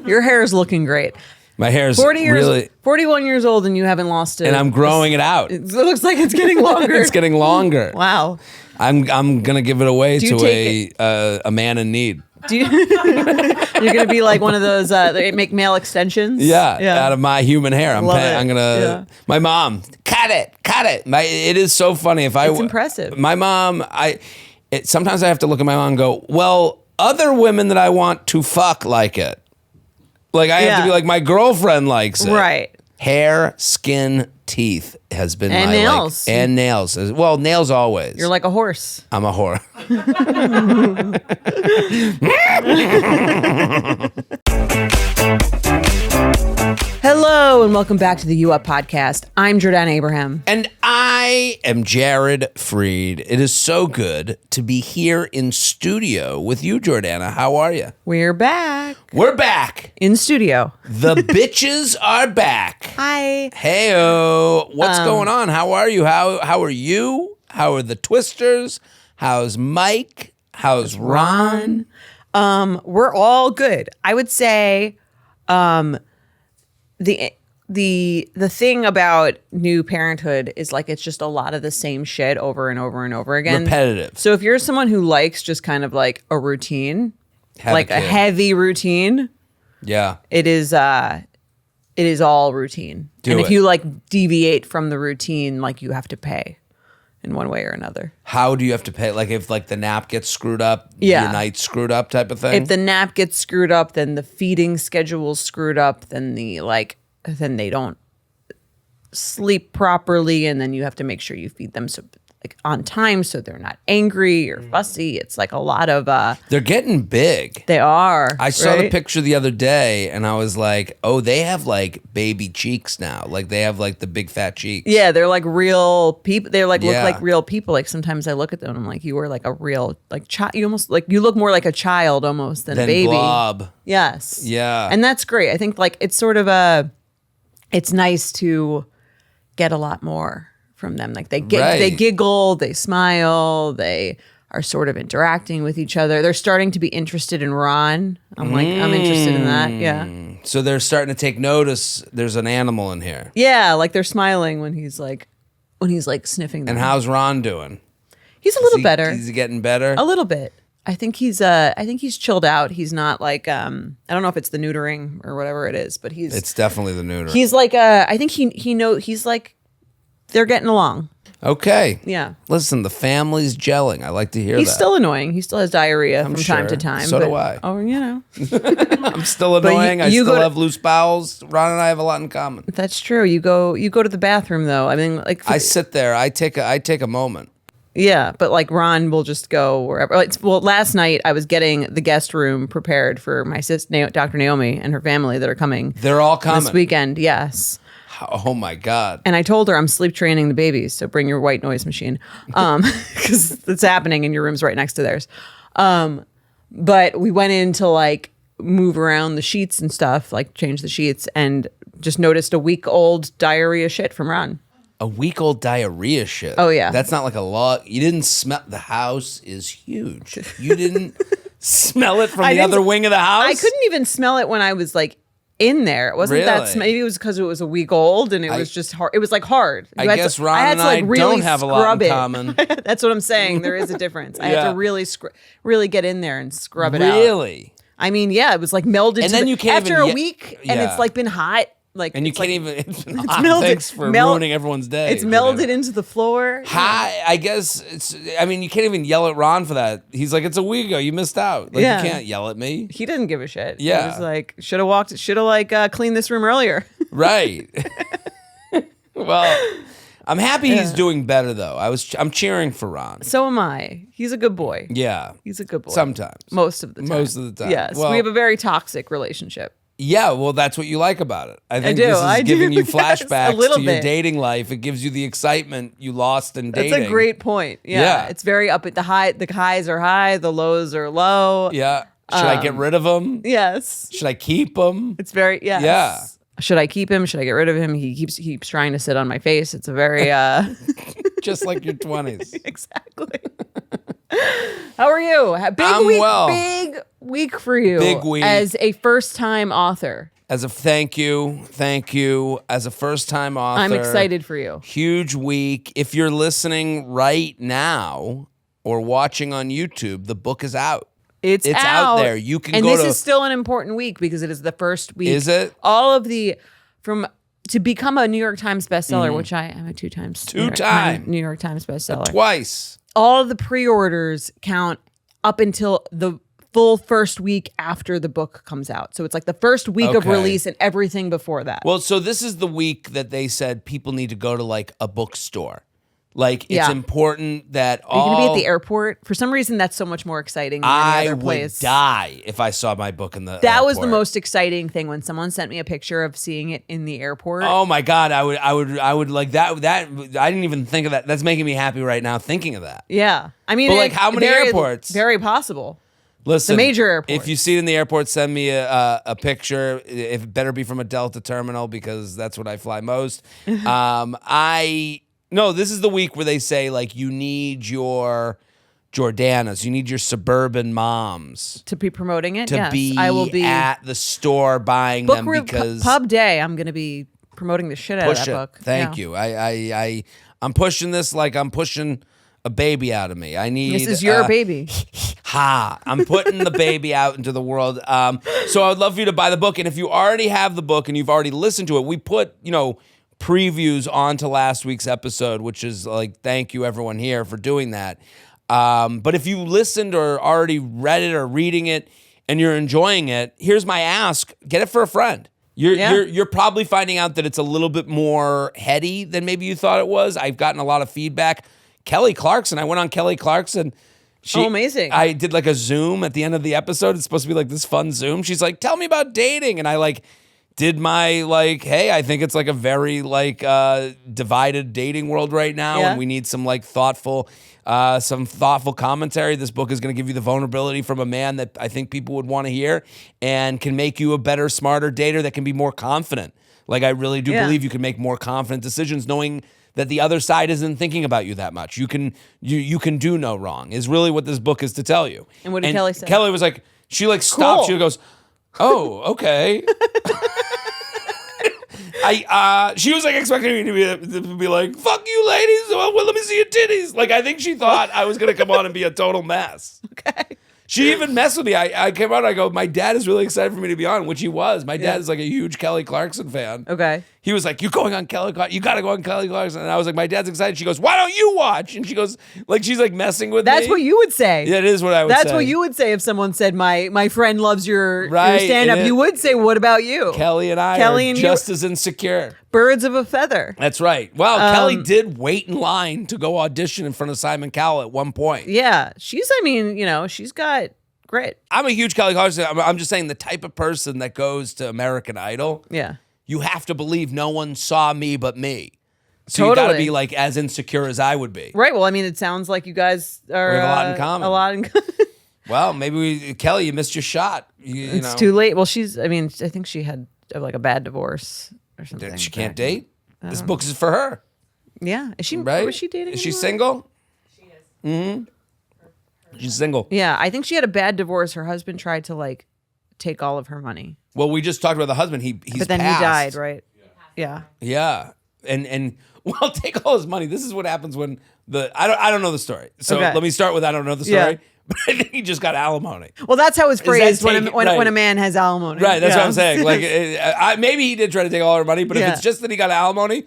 Your hair is looking great. My hair is really 41 years old and you haven't lost it. And I'm growing it out. It looks like it's getting longer. It's getting longer. Wow. I'm gonna give it away to a man in need. You're gonna be like one of those they make male extensions. Yeah, out of my human hair. I'm gonna. Yeah. My mom, cut it. It is so funny. It's impressive. My mom, sometimes I have to look at my mom and go, well, other women that I want to fuck like it. Like I have to be like, my girlfriend likes it. Right. Hair, skin, teeth has been and my nails. And nails. Well, nails always. You're like a horse. I'm a whore. Hello and welcome back to the U Up podcast. I'm Jordana Abraham. And I am Jared Freid. It is so good to be here in studio with you, Jordana. How are you? We're back. We're back. In studio. The bitches are back. Hi. Hey-o. What's going on? How are you? How are you? How are the Twisters? How's Mike? How's Ron? We're all good. I would say the thing about new parenthood is like it's just a lot of the same shit over and over and over again. Repetitive. So if you're someone who likes just kind of like a routine, like a heavy routine, yeah, it is all routine. If you like deviate from the routine, like you have to pay in one way or another. How do you have to pay? Like if like the nap gets screwed up, your night's screwed up type of thing? If the nap gets screwed up, then the feeding schedule's screwed up, then then they don't sleep properly, and then you have to make sure you feed them on time so they're not angry or fussy. It's like a lot of they're getting big. They are. I saw the picture the other day and I was like, oh, they have like baby cheeks now. Like they have like the big fat cheeks. Yeah, they're like real people. They look like real people. Like sometimes I look at them and I'm like, you are like a real like child. You almost like you look more like a child almost than a baby. Blob. Yes. Yeah. And that's great. I think like it's sort of it's nice to get a lot more from them. Like they giggle, they smile, they are sort of interacting with each other. They're starting to be interested in Ron. I'm interested in that. Yeah. So they're starting to take notice there's an animal in here. Yeah, like they're smiling when he's like sniffing them. And how's Ron doing? He's a little better. He's getting better? A little bit. I think he's chilled out. He's not like I don't know if it's the neutering or whatever it is, but it's definitely the neutering. He's like I think he's like they're getting along. Okay. Yeah. Listen, the family's gelling. I like to hear that. He's still annoying. He still has diarrhea from time to time. So do I. Oh, you know. I'm still annoying. I still have loose bowels. Ron and I have a lot in common. That's true. You go to the bathroom though. I mean, like I sit there. I take a moment. Yeah, but like Ron will just go wherever. Well, last night I was getting the guest room prepared for my sister, Dr. Naomi, and her family that are coming. They're all coming this weekend. Yes. Oh my God. And I told her I'm sleep training the babies, so bring your white noise machine, because it's happening and your room's right next to theirs. But we went in to like move around the sheets and stuff, like change the sheets, and just noticed a week-old diarrhea shit from Ron. A week-old diarrhea shit. Oh yeah. That's not like a lot. You didn't smell. The house is huge. You didn't smell it from the other wing of the house? I couldn't even smell it when I was like in there. It wasn't that maybe it was because it was a week old and it was just hard. It was like hard. I guess Ron and I don't have a lot in common. That's what I'm saying. There is a difference. I had to really get in there and scrub it out. Really? I mean, yeah, it was like melded. And then you can't after a week, and it's like been hot. Like and you can't even. It's melded. Thanks for ruining everyone's day. It's melded into the floor. Hi, I guess it's. I mean, you can't even yell at Ron for that. He's like, "It's a week ago. You missed out. Like, you can't yell at me." He didn't give a shit. Yeah, he was like, should have cleaned this room earlier. Right. Well, I'm happy he's doing better though. I'm cheering for Ron. So am I. He's a good boy. Yeah, he's a good boy. Sometimes. Most of the time. Yes, well, we have a very toxic relationship. Yeah, well, that's what you like about it. I think this is giving you flashbacks to your dating life. It gives you the excitement you lost in dating. That's a great point. Yeah. It's very up at the high. The highs are high, the lows are low. Yeah. Should I get rid of him? Yes. Should I keep him? It's very, yes. Yeah. Should I keep him? Should I get rid of him? He keeps trying to sit on my face. It's a very just like your 20s. Exactly. How are you? I'm well. Big week for you. Big week. As a first-time author. As a thank you. As a first-time author. I'm excited for you. Huge week. If you're listening right now or watching on YouTube, the book is out. It's out there. You can and go this to... is still an important week because it is the first week. Is it? All of the... To become a New York Times bestseller, which I am a two-time New York Times bestseller. Twice. All of the pre-orders count up until the full first week after the book comes out. So it's like the first week of release and everything before that. Well, so this is the week that they said people need to go to like a bookstore. Like it's important that Are you going to be at the airport? For some reason, that's so much more exciting than any other place. I would die if I saw my book in the That airport. was the most exciting thing when someone sent me a picture of seeing it in the airport. Oh my God, I would like that. I didn't even think of that. That's making me happy right now thinking of that. Yeah. I mean, but like how many airports? Very possible. Listen, the major airports. If you see it in the airport, send me a picture. It better be from a Delta terminal because that's what I fly most. No, this is the week where they say like you need your Jordanas, you need your suburban moms to be promoting it. I will be at the store buying them because Pub Day. I'm going to be promoting the shit out of that book. Thank you. I'm pushing this like I'm pushing a baby out of me. I need this is your baby. I'm putting the baby out into the world. So I would love for you to buy the book, and if you already have the book and you've already listened to it, we put previews onto last week's episode, which is like, thank you everyone here for doing that. But if you listened or already read it or reading it and you're enjoying it, here's my ask: get it for a friend. You're probably finding out that it's a little bit more heady than maybe you thought it was. I've gotten a lot of feedback. Kelly Clarkson, I went on Kelly Clarkson. Amazing. I did like a Zoom at the end of the episode. It's supposed to be like this fun Zoom. She's like, tell me about dating. And I did my hey, I think it's like a very divided dating world right now, and we need some thoughtful commentary. This book is going to give you the vulnerability from a man that I think people would want to hear, and can make you a better, smarter dater that can be more confident. Like I really do believe you can make more confident decisions, knowing that the other side isn't thinking about you that much. You can do no wrong is really what this book is to tell you. And what did Kelly say? Kelly was like, she stopped. She goes, oh, okay. She was expecting me to be like, fuck you ladies, well, let me see your titties. I think she thought I was going to come on and be a total mess. Okay. She even messed with me. I came out and I go, my dad is really excited for me to be on, which he was. My dad is a huge Kelly Clarkson fan. Okay. He was like, you going on Kelly Clarkson? You got to go on Kelly Clarkson. And I was like, my dad's excited. She goes, why don't you watch? And she goes, she's messing with me. That's what you would say. Yeah, it is what I would say. That's what you would say if someone said, my friend loves your stand-up. You would say, what about you? Kelly and I are just as insecure. Birds of a feather. That's right. Well, Kelly did wait in line to go audition in front of Simon Cowell at one point. Yeah. She's got grit. I'm a huge Kelly Clarkson. I'm just saying the type of person that goes to American Idol. Yeah. You have to believe no one saw me but me. So Totally. you got to be as insecure as I would be. Right. Well, it sounds like you guys are we have a lot in common. A lot in common. Well, maybe Kelly, you missed your shot. It's too late. Well, I think she had a bad divorce or something. She can't date. This book is for her. Yeah. Is she right? Was she dating? Is she single? She is. Mm-hmm. She's single. Yeah, I think she had a bad divorce. Her husband tried to take all of her money. Well, we just talked about the husband. He's but then passed. he died, right? Yeah. Yeah. And well, take all his money. This is what happens when I don't know the story. So let me start with I don't know the story. Yeah. But I think he just got alimony. Well, that's how it's phrased when a man has alimony. Right, that's what I'm saying. Maybe he did try to take all her money, but if it's just that he got alimony,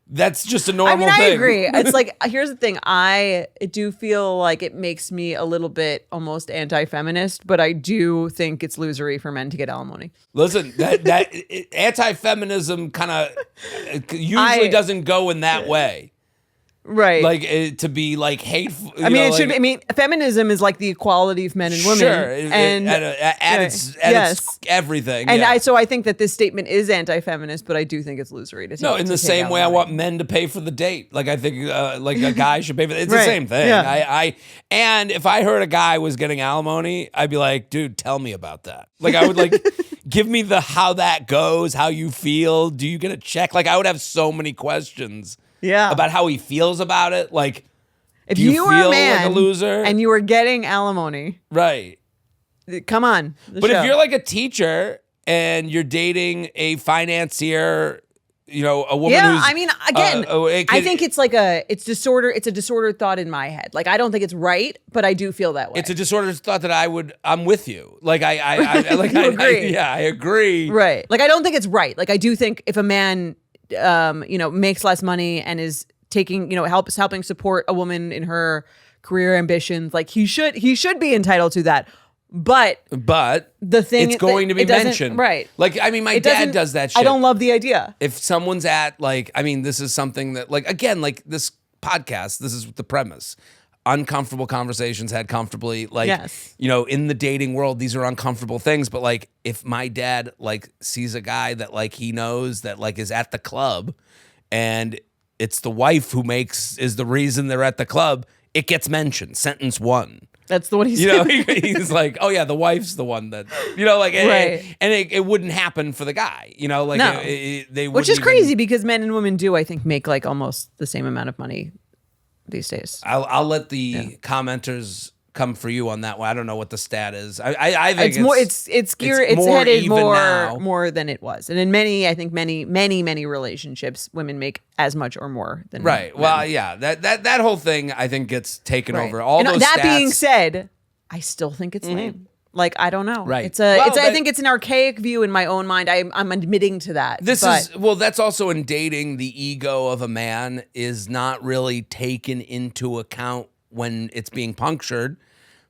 that's just a normal thing. I agree. It's here's the thing. I do feel like it makes me a little bit almost anti-feminist, but I do think it's losery for men to get alimony. Listen, that anti-feminism kind of usually doesn't go in that way. Right. To be hateful. It should be. Feminism is the equality of men and women. Sure. And at its everything. And so I think that this statement is anti-feminist, but I do think it's losery to take. No, in the same way I want men to pay for the date. I think a guy should pay for it. It's the same thing. Yeah. And if I heard a guy was getting alimony, I'd be like, dude, tell me about that. I would give me how that goes, how you feel. Do you get a check? I would have so many questions. Yeah. About how he feels about it. If you were a man like a loser? and you were getting alimony. Right. come on. But if you're like a teacher and you're dating a financier, a woman yeah, who's... I mean, again, I think it's like it's a disordered thought in my head. Like, I don't think it's right, but I do feel that way. It's a disordered thought that I'm with you. Like, I agree. I agree. Right. Like, I don't think it's right. Like, I do think if a man, makes less money and is taking, helping support a woman in her career ambitions, like he should be entitled to that. But the thing, it's going to be mentioned, right? Like, I mean, my dad does that shit. I don't love the idea. If someone's at this is something that, like, again, like this podcast, this is the premise. Uncomfortable conversations had comfortably, like, yes. In the dating world, these are uncomfortable things. But like, if my dad sees a guy that he knows that is at the club, and it's the wife who is the reason they're at the club, it gets mentioned. Sentence 1. That's the one he's saying. He's like, oh yeah, the wife's the one that, right. And it wouldn't happen for the guy, no. They which is crazy because men and women do, I think, make almost the same amount of money these days. I'll let the commenters come for you on that one. I don't know what the stat is. I think it's headed more than it was. And in many relationships, women make as much or more than right. Men. Well, yeah, that whole thing I think gets taken over. That being said, I still think it's lame. Like, I don't know. Right. I think it's an archaic view in my own mind. I'm admitting to that. That's also in dating, the ego of a man is not really taken into account when it's being punctured,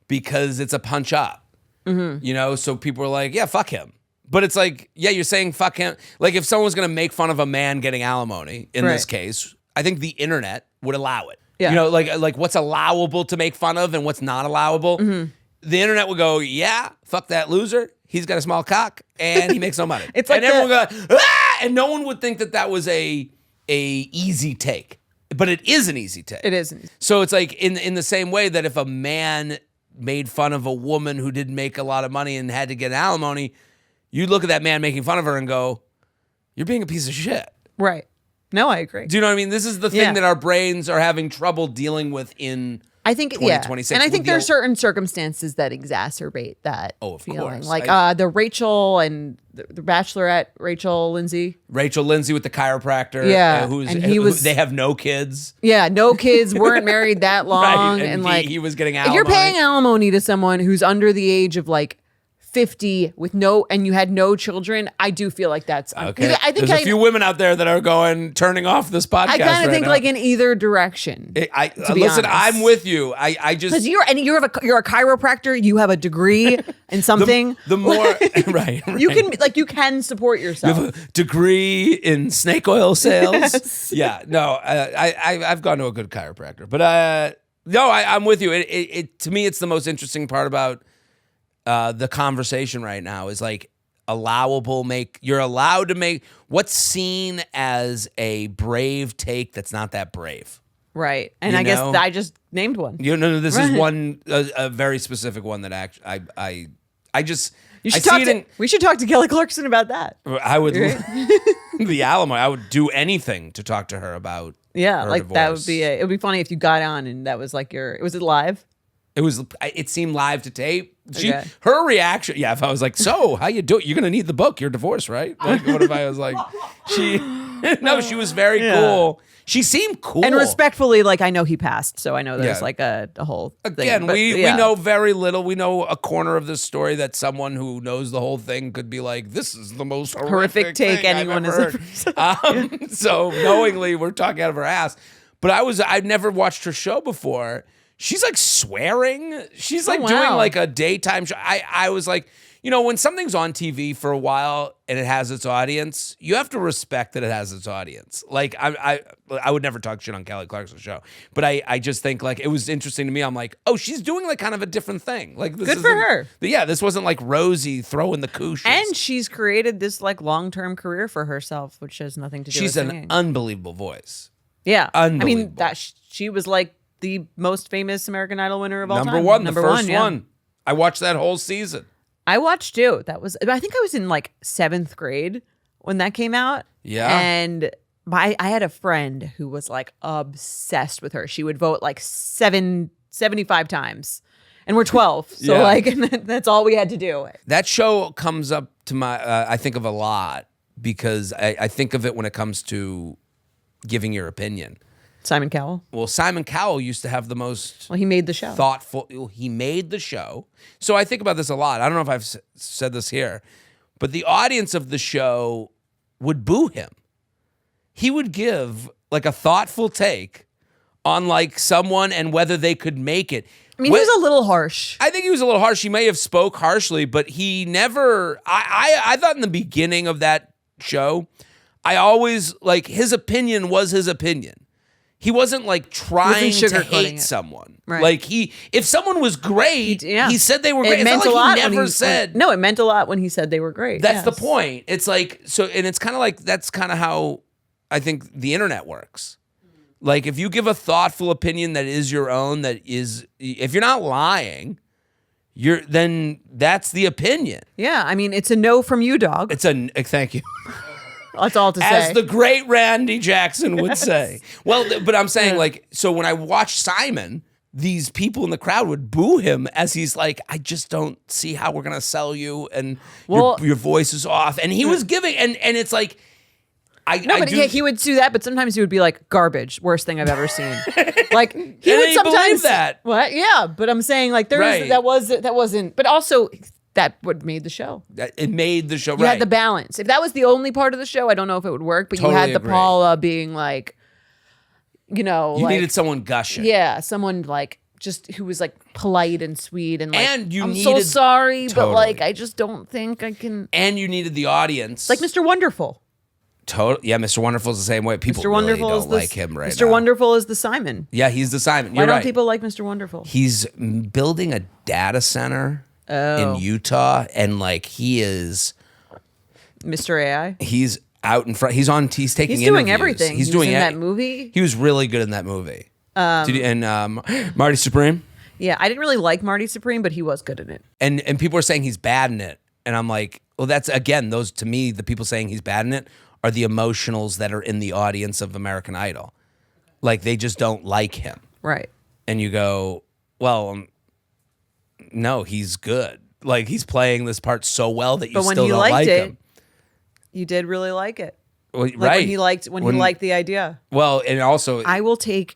because it's a punch up. Mm-hmm. So people are like, yeah, fuck him. But it's like, yeah, you're saying fuck him. Like, if someone was going to make fun of a man getting alimony in this case, I think the internet would allow it. Yeah. Like what's allowable to make fun of and what's not allowable. Mm-hmm. The internet would go, yeah, fuck that loser. He's got a small cock and he makes no money. It's like, and everyone would go, ah! And no one would think that was a easy take. But it is an easy take. It is. So it's like in the same way that if a man made fun of a woman who didn't make a lot of money and had to get alimony, you'd look at that man making fun of her and go, you're being a piece of shit. Right. No, I agree. Do you know what I mean? This is the thing that our brains are having trouble dealing with in 2026. And I think there are certain circumstances that exacerbate that feeling. Course. Like the Rachel and the Bachelorette, Rachel Lindsay with the chiropractor. Yeah. They have no kids. Yeah, no kids, weren't married that long. Right. And he was getting alimony. If you're paying alimony to someone who's under the age of 50 and you had no children, I do feel like that's okay. I think there's a few women out there that are turning off this podcast. I kind of think in either direction. Listen, I'm with you. I just because you're a chiropractor. You have a degree in something. The more right, you can support yourself. You have a degree in snake oil sales. Yes. Yeah, no, I've gone to a good chiropractor, but no, I'm with you. It to me, it's the most interesting part about the conversation right now is you're allowed to make what's seen as a brave take that's not that brave. Right. And I guess I just named one. This is one, a very specific one that actually, we should talk to Kelly Clarkson about that. I would, the alimony, I would do anything to talk to her about her divorce. That would be, it would be funny if you got on and that was was it live? It seemed live to tape. Her reaction, if I was like, so how you do it? You're gonna need the book. You're divorced, right? What if I was like, she was very cool. She seemed cool and respectfully. I know he passed, so I know there's a whole thing. Again, we know very little. We know a corner of this story that someone who knows the whole thing could be like, this is the most horrific take anyone has ever heard. So knowingly, we're talking out of her ass. But I'd never watched her show before. She's swearing. She's doing a daytime show. I was like, when something's on TV for a while and it has its audience, you have to respect that it has its audience. I would never talk shit on Kelly Clarkson's show, but I just think it was interesting to me. I'm like, oh, she's doing kind of a different thing. This good for her. Yeah, this wasn't Rosie throwing the cooches. And she's created this long-term career for herself, which has nothing to do with singing. She's an unbelievable voice. Yeah, unbelievable. I mean she was the most famous American Idol winner of all time. Number one, the first one. I watched that whole season. I watched too. I think I was in 7th grade when that came out. Yeah. And I had a friend who was obsessed with her. She would vote 75 times. And we're 12. So like, that's all we had to do. That show comes up to my, I think of a lot because I think of it when it comes to giving your opinion. Simon Cowell. Well, Simon Cowell used to have the most he made the show. Thoughtful. He made the show. So I think about this a lot. I don't know if I've said this here, but the audience of the show would boo him. He would give like a thoughtful take on like someone and whether they could make it. I mean, he was a little harsh. I think he was a little harsh. He may have spoke harshly, but he never, I thought in the beginning of that show, I always, like, his opinion was his opinion. He wasn't like trying to hate someone. Right. Like if someone was great, he said they were great. It meant a lot. He never said. No, it meant a lot when he said they were great. That's the point. It's like, so, and it's kind of like, that's kind of how I think the internet works. Like if you give a thoughtful opinion that is your own, that is, if you're not lying, then that's the opinion. Yeah. I mean, it's a no from you, dog. Thank you. That's all to say. As the great Randy Jackson would say. Well, but I'm saying like, so when I watched Simon, these people in the crowd would boo him as he's like, I just don't see how we're going to sell you. And your voice is off. And he was giving, and it's like, he would do that, but sometimes he would be like, garbage, worst thing I've ever seen. Like he would sometimes that. What? Yeah, but I'm saying like that wasn't. But also that what made the show. It made the show. You had the balance. If that was the only part of the show, I don't know if it would work. But Totally you had the agree. Paula being like, you needed someone gushing. Yeah, someone like just who was like polite and sweet and like, and I'm so sorry, but like I just don't think I can. And you needed the audience, like Mr. Wonderful. Totally. Yeah, Mr. Wonderful's the same way. People Mr. Wonderful really don't like him right now. Mr. Wonderful is the Simon. Yeah, he's the Simon. Why don't people like Mr. Wonderful? He's building a data center in Utah, and like he is Mr. AI. He's out in front. He's taking. He's doing interviews. everything. He's he doing was in that movie. He was really good in that movie. And Marty Supreme. Yeah, I didn't really like Marty Supreme, but he was good in it. And people are saying he's bad in it, and I'm like, well, that's again, those to me, the people saying he's bad in it are the emotionals that are in the audience of American Idol. Like they just don't like him. Right. And you go, well, no, he's good. Like he's playing this part so well that you still don't like him. You did really like it. Well, like right. When he liked the idea. Well, and also I will take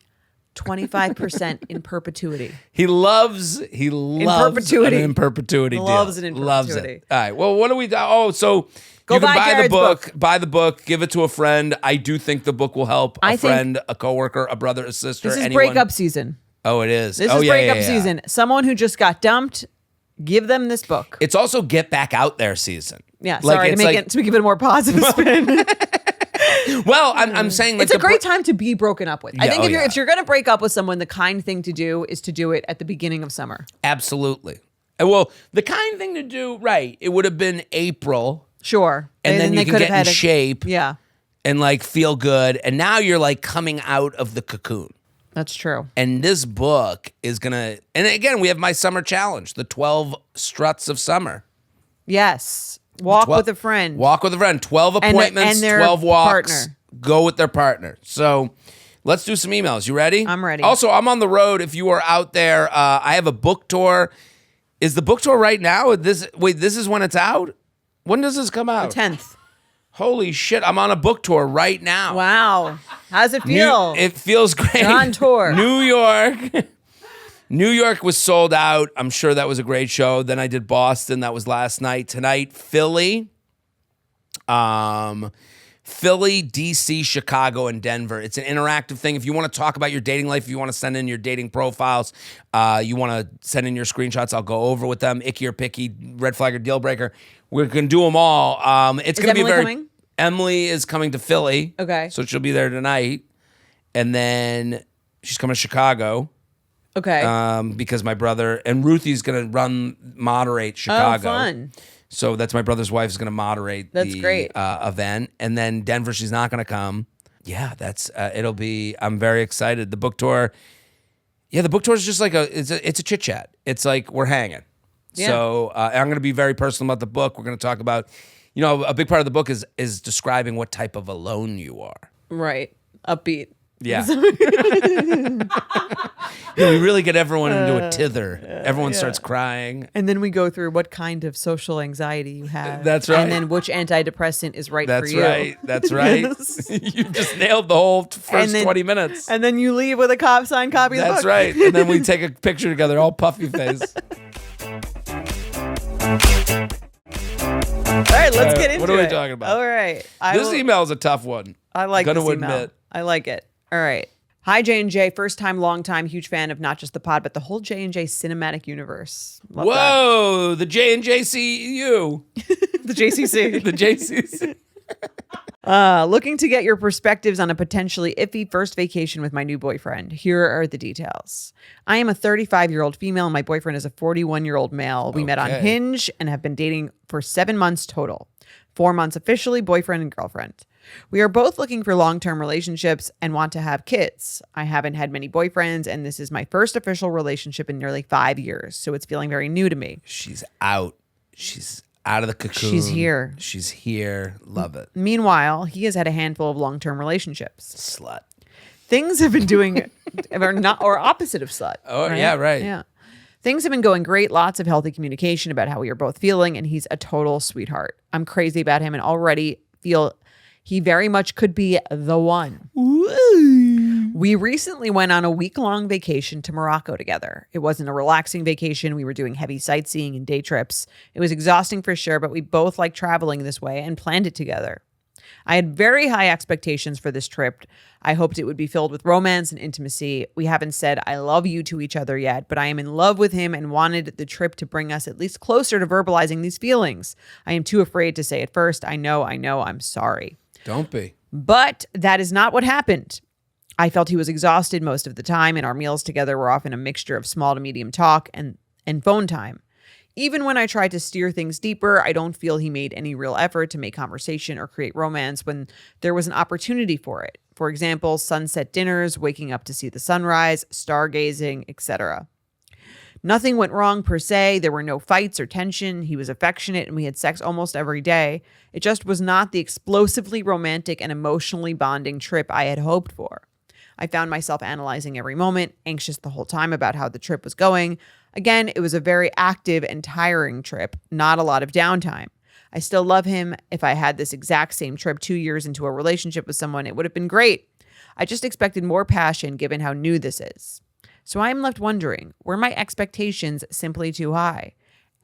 25% in perpetuity. He loves in perpetuity. In perpetuity. Loves it in perpetuity. Loves it. All right. Well, what do we? Oh, so you can buy the book. Buy the book. Give it to a friend. I do think the book will help a friend, a coworker, a brother, a sister. This is breakup season. Oh, it is. This is breakup season. Someone who just got dumped. Give them this book. It's also get back out there season. Yeah. Sorry to give it a more positive spin. Well, I'm saying like it's a great time to be broken up with. Yeah, I think if you're going to break up with someone, the kind thing to do is to do it at the beginning of summer. Absolutely. Well, the kind thing to do, right? It would have been April. Sure. And then you can get in shape. Yeah. And like feel good. And now you're like coming out of the cocoon. That's true. And this book is gonna. And again, we have my summer challenge: the 12 struts of summer. Yes. Walk with a friend. Walk with a friend. 12 appointments, and 12 walks. Partner. Go with their partner. So let's do some emails. You ready? I'm ready. Also, I'm on the road. If you are out there, I have a book tour. Is the book tour right now? This is when it's out? When does this come out? The 10th. Holy shit, I'm on a book tour right now. Wow. How's it feel? It feels great. You're on tour. New York. New York was sold out. I'm sure that was a great show. Then I did Boston. That was last night. Tonight, Philly. Philly, DC, Chicago, and Denver. It's an interactive thing. If you want to talk about your dating life, if you want to send in your dating profiles, you want to send in your screenshots, I'll go over with them. Icky or picky, red flag or deal breaker. We're going to do them all. It's going to be coming? Emily is coming to Philly. Okay. So she'll be there tonight. And then she's coming to Chicago. Okay. Because my brother and Ruthie's going to moderate Chicago. Oh, fun. So that's my brother's wife is going to moderate great. Event. And then Denver, she's not going to come. Yeah, it'll be, I'm very excited. The book tour. Yeah, the book tour is just like it's a chit chat. It's like we're hanging. Yeah. So I'm going to be very personal about the book. We're going to talk about, a big part of the book is describing what type of alone you are. Right. Upbeat. Yeah. we really get everyone into a tither. Everyone starts crying. And then we go through what kind of social anxiety you have. That's right. And then which antidepressant is right for you. That's right. You just nailed the whole first 20 minutes. And then you leave with a signed copy of the book. That's right. And then we take a picture together, all puffy face. All right, let's get into it. What are we talking about? All right. This email is a tough one. I like Gonna this email. admit. I like it. All right. Hi, J&J. First time, long time, huge fan of not just the pod, but the whole J&J cinematic universe. Love Whoa, the J&JCU. the JCC. The JCC. Looking to get your perspectives on a potentially iffy first vacation with my new boyfriend. Here are the details. I am a 35-year-old female and my boyfriend is a 41-year-old male. We met on Hinge and have been dating for 7 months total. 4 months officially, boyfriend and girlfriend. We are both looking for long-term relationships and want to have kids. I haven't had many boyfriends and this is my first official relationship in nearly 5 years, so it's feeling very new to me. She's out. She's out of the cocoon. She's here. She's here. Love it. Meanwhile, he has had a handful of long-term relationships. Slut. Things have been doing, or opposite of slut. Oh, yeah, right. Yeah. Things have been going great. Lots of healthy communication about how we are both feeling, and he's a total sweetheart. I'm crazy about him and already feel he very much could be the one. Ooh. We recently went on a week-long vacation to Morocco together. It wasn't a relaxing vacation. We were doing heavy sightseeing and day trips. It was exhausting for sure, but we both like traveling this way and planned it together. I had very high expectations for this trip. I hoped it would be filled with romance and intimacy. We haven't said I love you to each other yet, but I am in love with him and wanted the trip to bring us at least closer to verbalizing these feelings. I am too afraid to say it first. I know, I'm sorry. Don't be. But that is not what happened. I felt he was exhausted most of the time, and our meals together were often a mixture of small to medium talk and phone time. Even when I tried to steer things deeper, I don't feel he made any real effort to make conversation or create romance when there was an opportunity for it. For example, sunset dinners, waking up to see the sunrise, stargazing, etc. Nothing went wrong per se. There were no fights or tension. He was affectionate and we had sex almost every day. It just was not the explosively romantic and emotionally bonding trip I had hoped for. I found myself analyzing every moment, anxious the whole time about how the trip was going. Again, it was a very active and tiring trip, not a lot of downtime. I still love him. If I had this exact same trip 2 years into a relationship with someone, it would have been great. I just expected more passion given how new this is. So I am left wondering, were my expectations simply too high?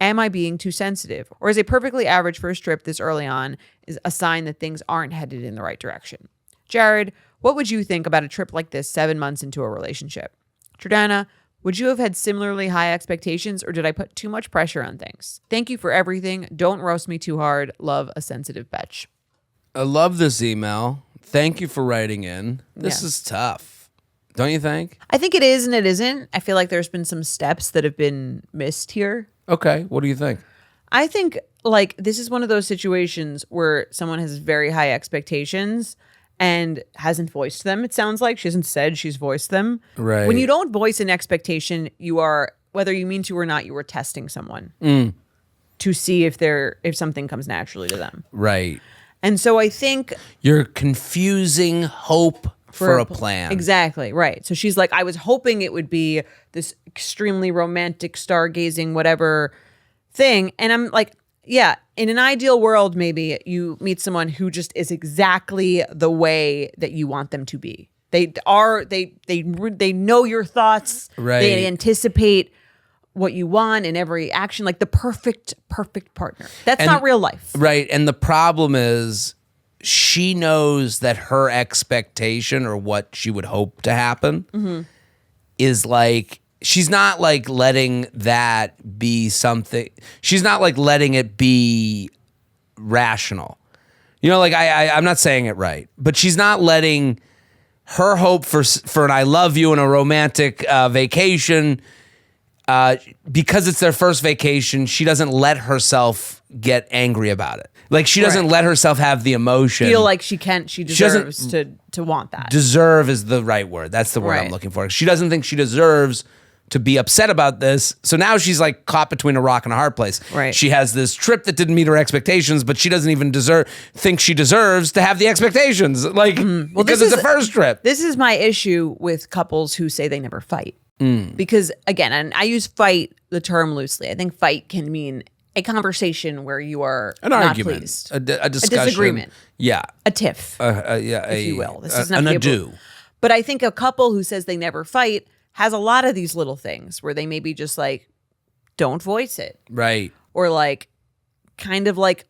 Am I being too sensitive? Or is a perfectly average first trip this early on is a sign that things aren't headed in the right direction? Jared, what would you think about a trip like this 7 months into a relationship? Jordana, would you have had similarly high expectations or did I put too much pressure on things? Thank you for everything. Don't roast me too hard. Love, a sensitive bitch. I love this email. Thank you for writing in. This is tough. Don't you think? I think it is and it isn't. I feel like there's been some steps that have been missed here. Okay. What do you think? I think like this is one of those situations where someone has very high expectations and hasn't voiced them. It sounds like she hasn't said she's voiced them. Right. When you don't voice an expectation, you are, whether you mean to or not, you are testing someone to see if something comes naturally to them. Right. And so I think you're confusing hope for a plan. Exactly. Right. So she's like, I was hoping it would be this extremely romantic, stargazing, whatever thing. And I'm like, yeah, in an ideal world, maybe you meet someone who just is exactly the way that you want them to be. They know your thoughts. Right. They anticipate what you want in every action, like the perfect partner. That's not real life. Right. And the problem is she knows that her expectation or what she would hope to happen is like, she's not like letting that be something. She's not like letting it be rational. You know, like I'm not saying it right, but she's not letting her hope for an I love you and a romantic vacation because it's their first vacation. She doesn't let herself get angry about it. Like she doesn't let herself have the emotion. Feel like she deserves to want that. Deserve is the right word. That's the word I'm looking for. She doesn't think she deserves to be upset about this. So now she's like caught between a rock and a hard place. Right. She has this trip that didn't meet her expectations, but she doesn't even think she deserves to have the expectations. Like, because it's a first trip. This is my issue with couples who say they never fight. Because again, and I use fight, the term loosely. I think fight can mean a conversation where you are An not argument, pleased. a discussion. A disagreement. Yeah. A tiff, if you will. This is not an ado. But I think a couple who says they never fight has a lot of these little things where they maybe just like don't voice it. Right. Or like kind of like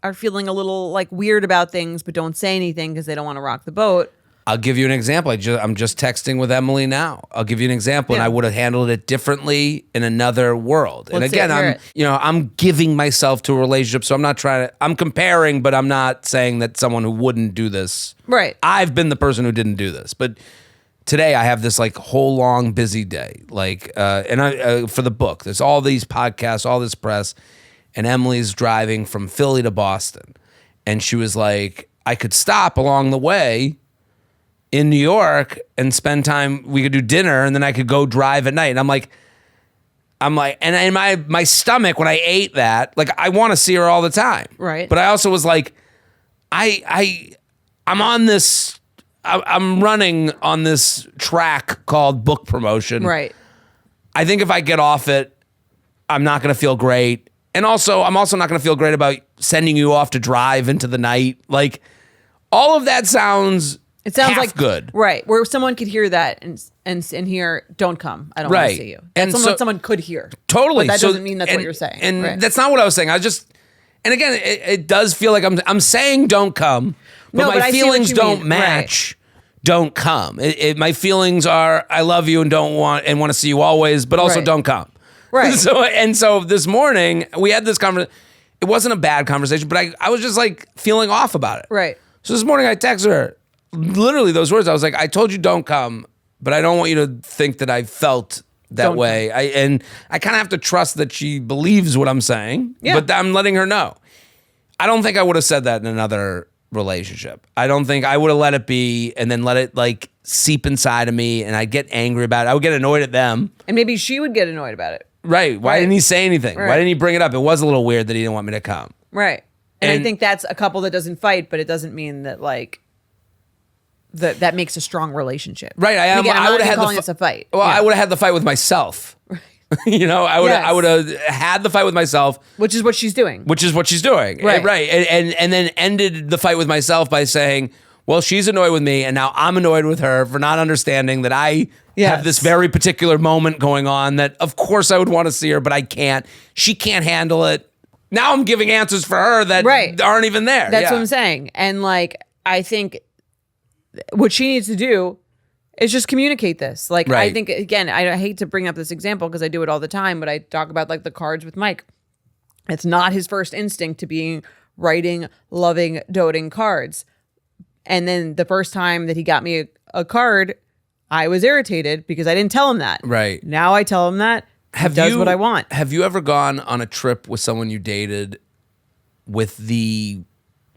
are feeling a little like weird about things but don't say anything because they don't want to rock the boat. I'll give you an example. I'm just texting with Emily now. I'll give you an example, and I would have handled it differently in another world. And again, I'm giving myself to a relationship, so I'm not trying to. I'm comparing, but I'm not saying that someone who wouldn't do this. Right. I've been the person who didn't do this, but today I have this like whole long busy day, like, and I for the book. There's all these podcasts, all this press, and Emily's driving from Philly to Boston, and she was like, I could stop along the way in New York and spend time. We could do dinner, and then I could go drive at night. And I'm like, and in my stomach when I ate that, like I want to see her all the time, right? But I also was like, I'm on this. I'm running on this track called book promotion, right? I think if I get off it, I'm not going to feel great, and also I'm also not going to feel great about sending you off to drive into the night. Like all of that sounds. It sounds half like good, right? Where someone could hear that and hear, "Don't come. I don't want to see you." That's and someone could hear. Totally, but that doesn't mean that's what you're saying. And that's not what I was saying. And again, it does feel like I'm saying don't come, but my feelings don't match. Right. Don't come. My feelings are I love you and want to see you always, but also don't come. Right. So this morning we had this conversation. It wasn't a bad conversation, but I was just like feeling off about it. Right. So this morning I texted her. Literally those words. I was like, I told you don't come, but I don't want you to think that I felt that way. I kind of have to trust that she believes what I'm saying, but I'm letting her know. I don't think I would have said that in another relationship. I don't think I would have let it be and then let it like seep inside of me and I'd get angry about it. I would get annoyed at them. And maybe she would get annoyed about it. Right. Why didn't he say anything? Right. Why didn't he bring it up? It was a little weird that he didn't want me to come. Right. And I think that's a couple that doesn't fight, but it doesn't mean that like that makes a strong relationship. Right. I would have had calling this a fight. Well, I would have had the fight with myself. Right. I would have had the fight with myself, which is what she's doing. Right. Right. And then ended the fight with myself by saying, well, she's annoyed with me, and now I'm annoyed with her for not understanding that I have this very particular moment going on that, of course, I would want to see her, but I can't. She can't handle it. Now I'm giving answers for her that aren't even there. That's what I'm saying. And like, I think what she needs to do is just communicate this. Like, I think, again, I hate to bring up this example because I do it all the time, but I talk about like the cards with Mike. It's not his first instinct to be writing, loving, doting cards. And then the first time that he got me a card, I was irritated because I didn't tell him that. Right. Now I tell him that. He does what I want. Have you ever gone on a trip with someone you dated with the,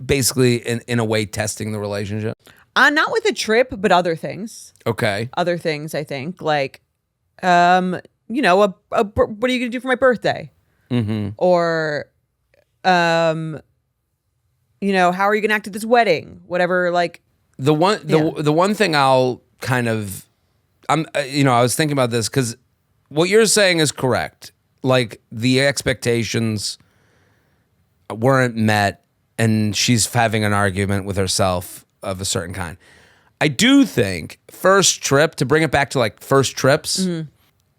basically in a way, testing the relationship? Not with a trip, but other things. Okay. Other things, I think. Like, what are you going to do for my birthday? Mm-hmm. Or, how are you going to act at this wedding? Whatever, like. The one thing I'll kind of, I was thinking about this because what you're saying is correct. Like, the expectations weren't met and she's having an argument with herself of a certain kind. I do think first trip, to bring it back to like first trips,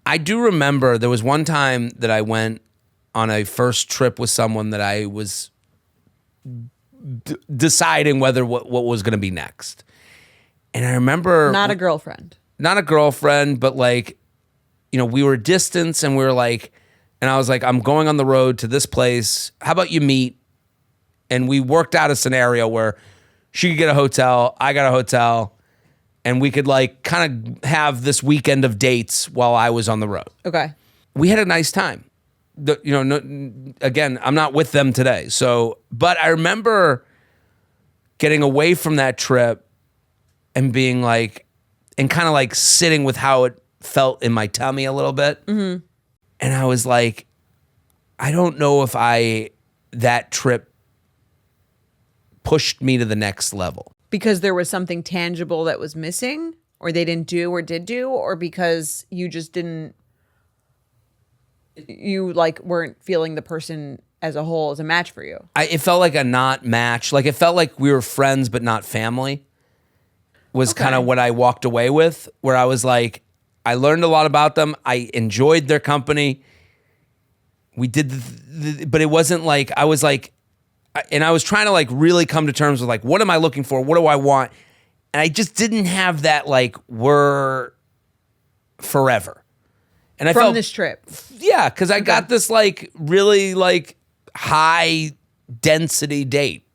I do remember there was one time that I went on a first trip with someone that I was deciding whether what was going to be next. And I remember... Not a girlfriend, but like, we were distance and we were like, and I was like, I'm going on the road to this place. How about you meet? And we worked out a scenario where she could get a hotel, I got a hotel, and we could like kind of have this weekend of dates while I was on the road. Okay. We had a nice time. Again, I'm not with them today. But I remember getting away from that trip and being like, and kind of like sitting with how it felt in my tummy a little bit. Mm-hmm. And I was like, I don't know if that trip pushed me to the next level. Because there was something tangible that was missing? or they didn't do or did do, or because you just didn't, you like weren't feeling the person as a whole as a match for you? It felt like a not match. Like it felt like we were friends but not family was kind of what I walked away with, where I was like, I learned a lot about them. I enjoyed their company. We did, but it wasn't like, I was like, and I was trying to like really come to terms with like, what am I looking for? What do I want? And I just didn't have that like, we're forever. And I felt this trip. Yeah, because I got this like really like high density date,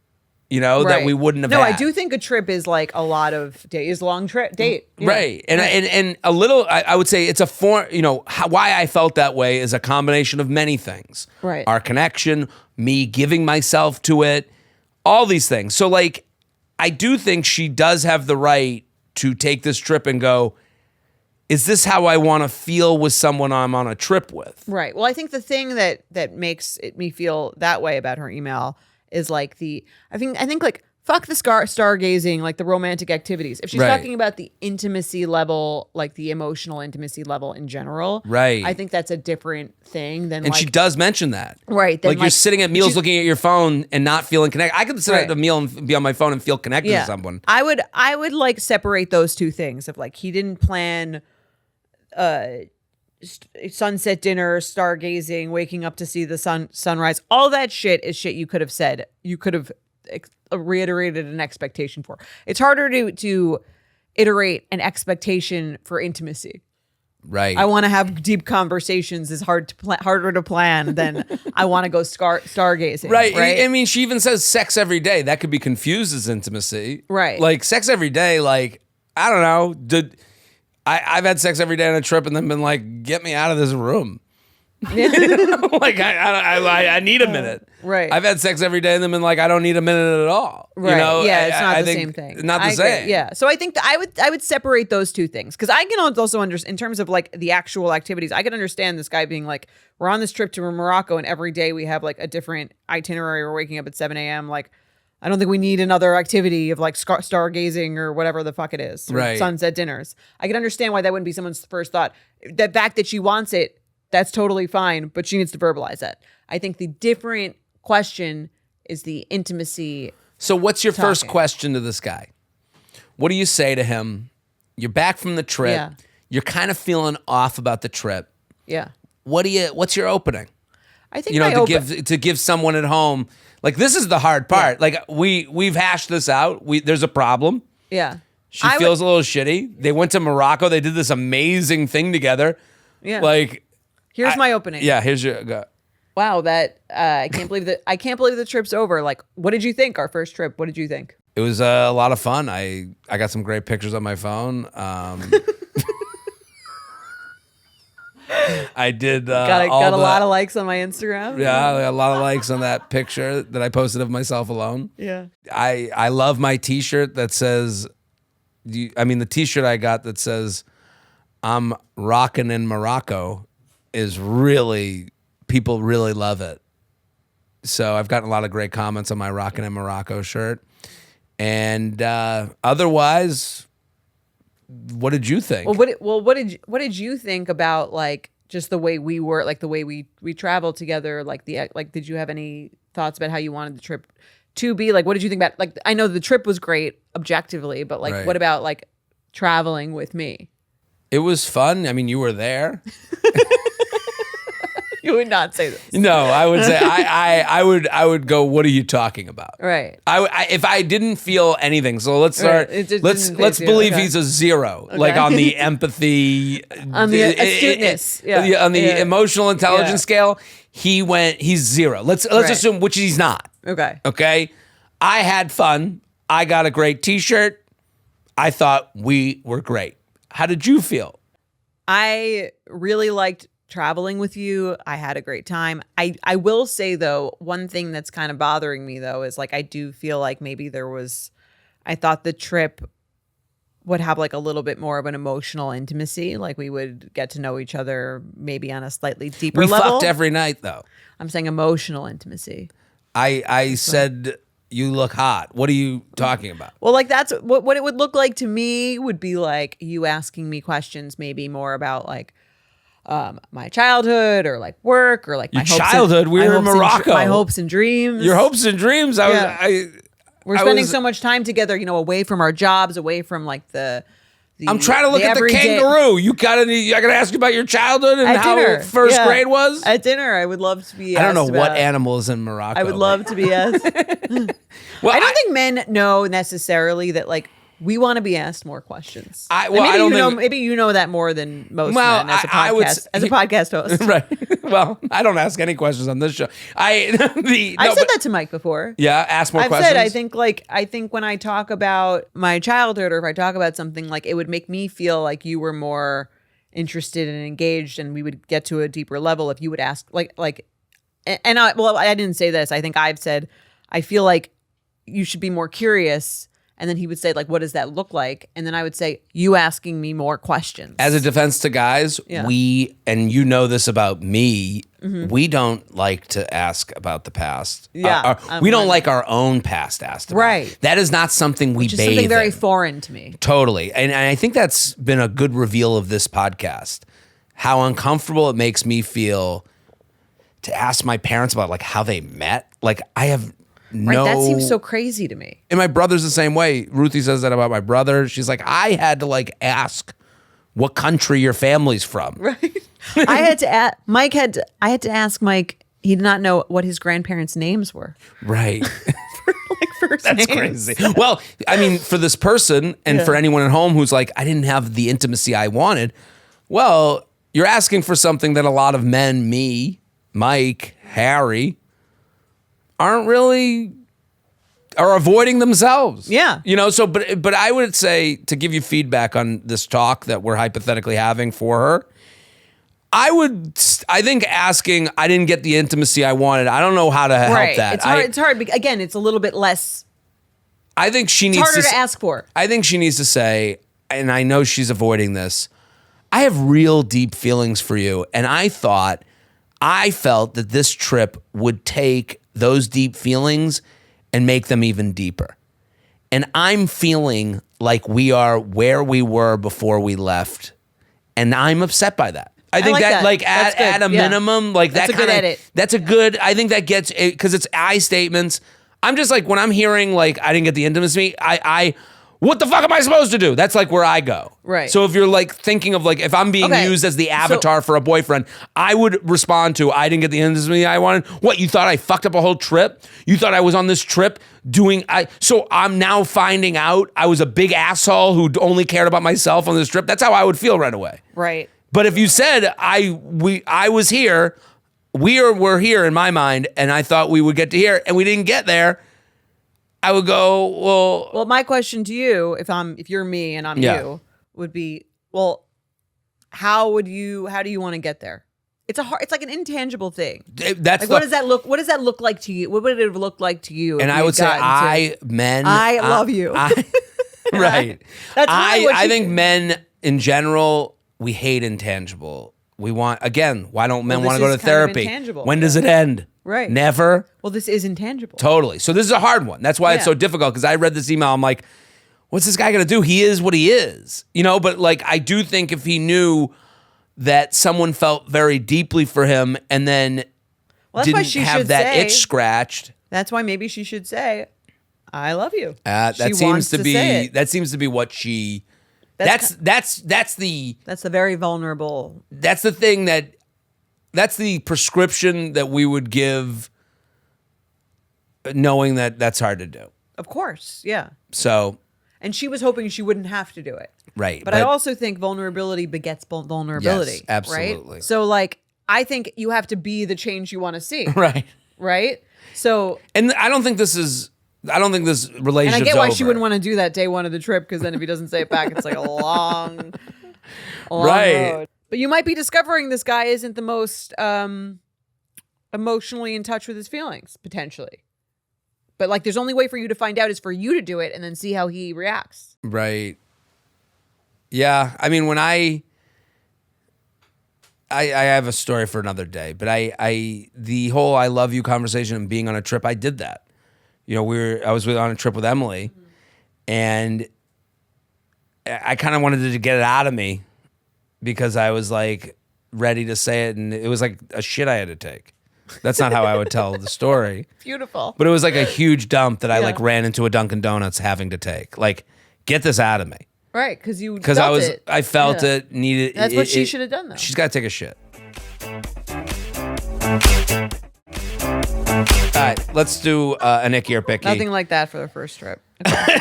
that we wouldn't have had. I do think a trip is like a lot of days long date. Yeah. Right. And a little, I would say it's a form, why I felt that way is a combination of many things. Right. Our connection, me giving myself to it, all these things. So like, I do think she does have the right to take this trip and go, is this how I want to feel with someone I'm on a trip with? Right. Well, I think the thing that makes me feel that way about her email is like I think like fuck the stargazing, like the romantic activities. If she's talking about the intimacy level, like the emotional intimacy level in general, right? I think that's a different thing than. And like, she does mention that, right? Like you're sitting at meals, looking at your phone and not feeling connected. I could sit at a meal and be on my phone and feel connected to someone. I would like separate those two things of like he didn't plan sunset dinner, stargazing, waking up to see the sunrise. All that shit is shit you could have said. You could have reiterated an expectation for. It's harder to iterate an expectation for intimacy. Right. I want to have deep conversations is harder to plan than I want to go stargazing. Right. Right. I mean, she even says sex every day. That could be confused as intimacy. Right. Like sex every day. Like, I don't know. I've had sex every day on a trip and then been like, get me out of this room. Like I need a minute. Right. I've had sex every day and then been like, I don't need a minute at all. Right. Yeah, it's not the same thing. Not the same. Yeah. So I think that I would separate those two things because I can also understand in terms of like the actual activities. I can understand this guy being like, we're on this trip to Morocco and every day we have like a different itinerary. We're waking up at 7 a.m. Like, I don't think we need another activity of like stargazing or whatever the fuck it is. Right. Sunset dinners. I can understand why that wouldn't be someone's first thought. The fact that she wants it, that's totally fine, but she needs to verbalize that. I think the different question is the intimacy. So what's your first question to this guy? What do you say to him? You're back from the trip. Yeah. You're kind of feeling off about the trip. Yeah. What's your opening? I think to give someone at home, like this is the hard part. Yeah. Like we've hashed this out. There's a problem. Yeah. She feels a little shitty. They went to Morocco. They did this amazing thing together. Yeah. Like here's my opening. Yeah, here's your go. Wow, that I can't believe the trip's over. Like, what did you think? Our first trip. What did you think? It was a lot of fun. I got some great pictures on my phone. I did got a lot of likes on my Instagram. Yeah, I got a lot of likes on that picture that I posted of myself alone. Yeah. I love my t-shirt that says the t-shirt I got that says I'm rockin' in Morocco is really, people really love it. So I've gotten a lot of great comments on my Rockin' in Morocco shirt. And otherwise, what did you think? What did you think about like just the way we were, like the way we traveled together, like did you have any thoughts about how you wanted the trip to be? Like, what did you think about, like, I know the trip was great objectively, but like, Right. What about like traveling with me? It was fun. I mean, you were there. You would not say this. No, I would say I would go, what are you talking about? Right. If I didn't feel anything, so let's start. Right. Let's believe he's a 0, like on the empathy, on the astuteness, on the emotional intelligence scale. He's 0. Let's assume, which he's not. Okay. I had fun. I got a great T-shirt. I thought we were great. How did you feel? I really liked traveling with you. I had a great time. I will say though, one thing that's kind of bothering me though is like I do feel like maybe I thought the trip would have like a little bit more of an emotional intimacy. Like we would get to know each other maybe on a slightly deeper level. We fucked every night though. I'm saying emotional intimacy. I said You look hot. What are you talking about? Well, like that's what it would look like to me would be like you asking me questions maybe more about like my childhood or like work or like my childhood. We were in Morocco. My hopes and dreams. Your hopes and dreams. We're spending so much time together, you know, away from our jobs, away from like the I'm trying to look at the kangaroo. I gotta ask you about your childhood and how first grade was. At dinner, I would love to be I don't asked know what about, animal is in Morocco. I would love to be asked. Well, I don't think men know necessarily that like we want to be asked more questions. Maybe you know that more than most men as a podcast host. Right. Well, I don't ask any questions on this show. I've said that to Mike before. Yeah, ask more questions. I think when I talk about my childhood or if I talk about something like it would make me feel like you were more interested and engaged and we would get to a deeper level if you would ask I didn't say this. I think I've said I feel like you should be more curious. And then he would say, like, what does that look like? And then I would say, you asking me more questions. As a defense to guys, we, and you know this about me, we don't like to ask about the past. Yeah. We don't like our own past asked about. Right. That is not something we bathe in. Something very foreign to me. Totally. And I think that's been a good reveal of this podcast. How uncomfortable it makes me feel to ask my parents about, like, how they met. Like, I have... No. Right, that seems so crazy to me. And my brother's the same way. Ruthie says that about my brother. She's like, I had to like ask what country your family's from. Right. I had to ask Mike. He did not know what his grandparents' names were. Right. Like first That's names. crazy. Well, I mean, for this person and for anyone at home who's like, I didn't have the intimacy I wanted. Well, you're asking for something that a lot of men, me, Mike, Harry, are avoiding themselves. Yeah. You know, so, but I would say, to give you feedback on this talk that we're hypothetically having for her, I think asking, I didn't get the intimacy I wanted. I don't know how to help that. It's hard. Again, it's a little bit less. I think she needs harder to ask for. I think she needs to say, and I know she's avoiding this, I have real deep feelings for you. And I felt that this trip would take those deep feelings and make them even deeper. And I'm feeling like we are where we were before we left. And I'm upset by that. I think that like at a minimum, like that's that a good edit. That's a good, I think that gets, because it's I statements. I'm just like, when I'm hearing like, I didn't get the intimacy, what the fuck am I supposed to do? That's like where I go. Right. So if you're like thinking of like, if I'm being used as the avatar for a boyfriend, I would respond to, I didn't get the intimacy I wanted. What, you thought I fucked up a whole trip? You thought I was on this trip so I'm now finding out I was a big asshole who only cared about myself on this trip? That's how I would feel right away. Right. But if you said, I was here, we're here in my mind, and I thought we would get to here, and we didn't get there, I would go, well, my question to you, if you're me and I'm you, would be, well, how do you want to get there? It's like an intangible thing. That's like, what does that look like to you? What would it have looked like to you? And I would say, I love you. Right. That's really I think men in general, we hate intangible. We want, again, why don't men want to go to therapy? When does it end? Right. Never. Well, this is intangible. Totally. So this is a hard one. That's why it's so difficult, because I read this email. I'm like, what's this guy going to do? He is what he is. You know, but like, I do think if he knew that someone felt very deeply for him and then didn't have that itch scratched. That's why maybe she should say, I love you. That seems to be what she... That's the very vulnerable. That's the thing that's the prescription that we would give, knowing that that's hard to do. Of course, yeah. So, and she was hoping she wouldn't have to do it. Right. But I also think vulnerability begets vulnerability. Yes, absolutely. Right? So like, I think you have to be the change you want to see. Right. Right? So, and I don't think this relationship's and I get why over. she wouldn't want to do that day one of the trip, because then if he doesn't say it back, it's like a long right. road. But you might be discovering this guy isn't the most emotionally in touch with his feelings, potentially. But like, there's only way for you to find out is for you to do it and then see how he reacts. Right. Yeah. I mean, when I have a story for another day, but the whole I love you conversation and being on a trip, I did that. I was on a trip with Emily, and I kind of wanted to get it out of me because I was like ready to say it, and it was like a shit I had to take. That's not how I would tell the story. Beautiful. But it was like a huge dump that I like ran into a Dunkin' Donuts having to take. Like, get this out of me. Right, because I felt it, needed. That's what she should have done, though. She's got to take a shit. All right, let's do an icky or picky. Nothing like that for the first trip. Okay.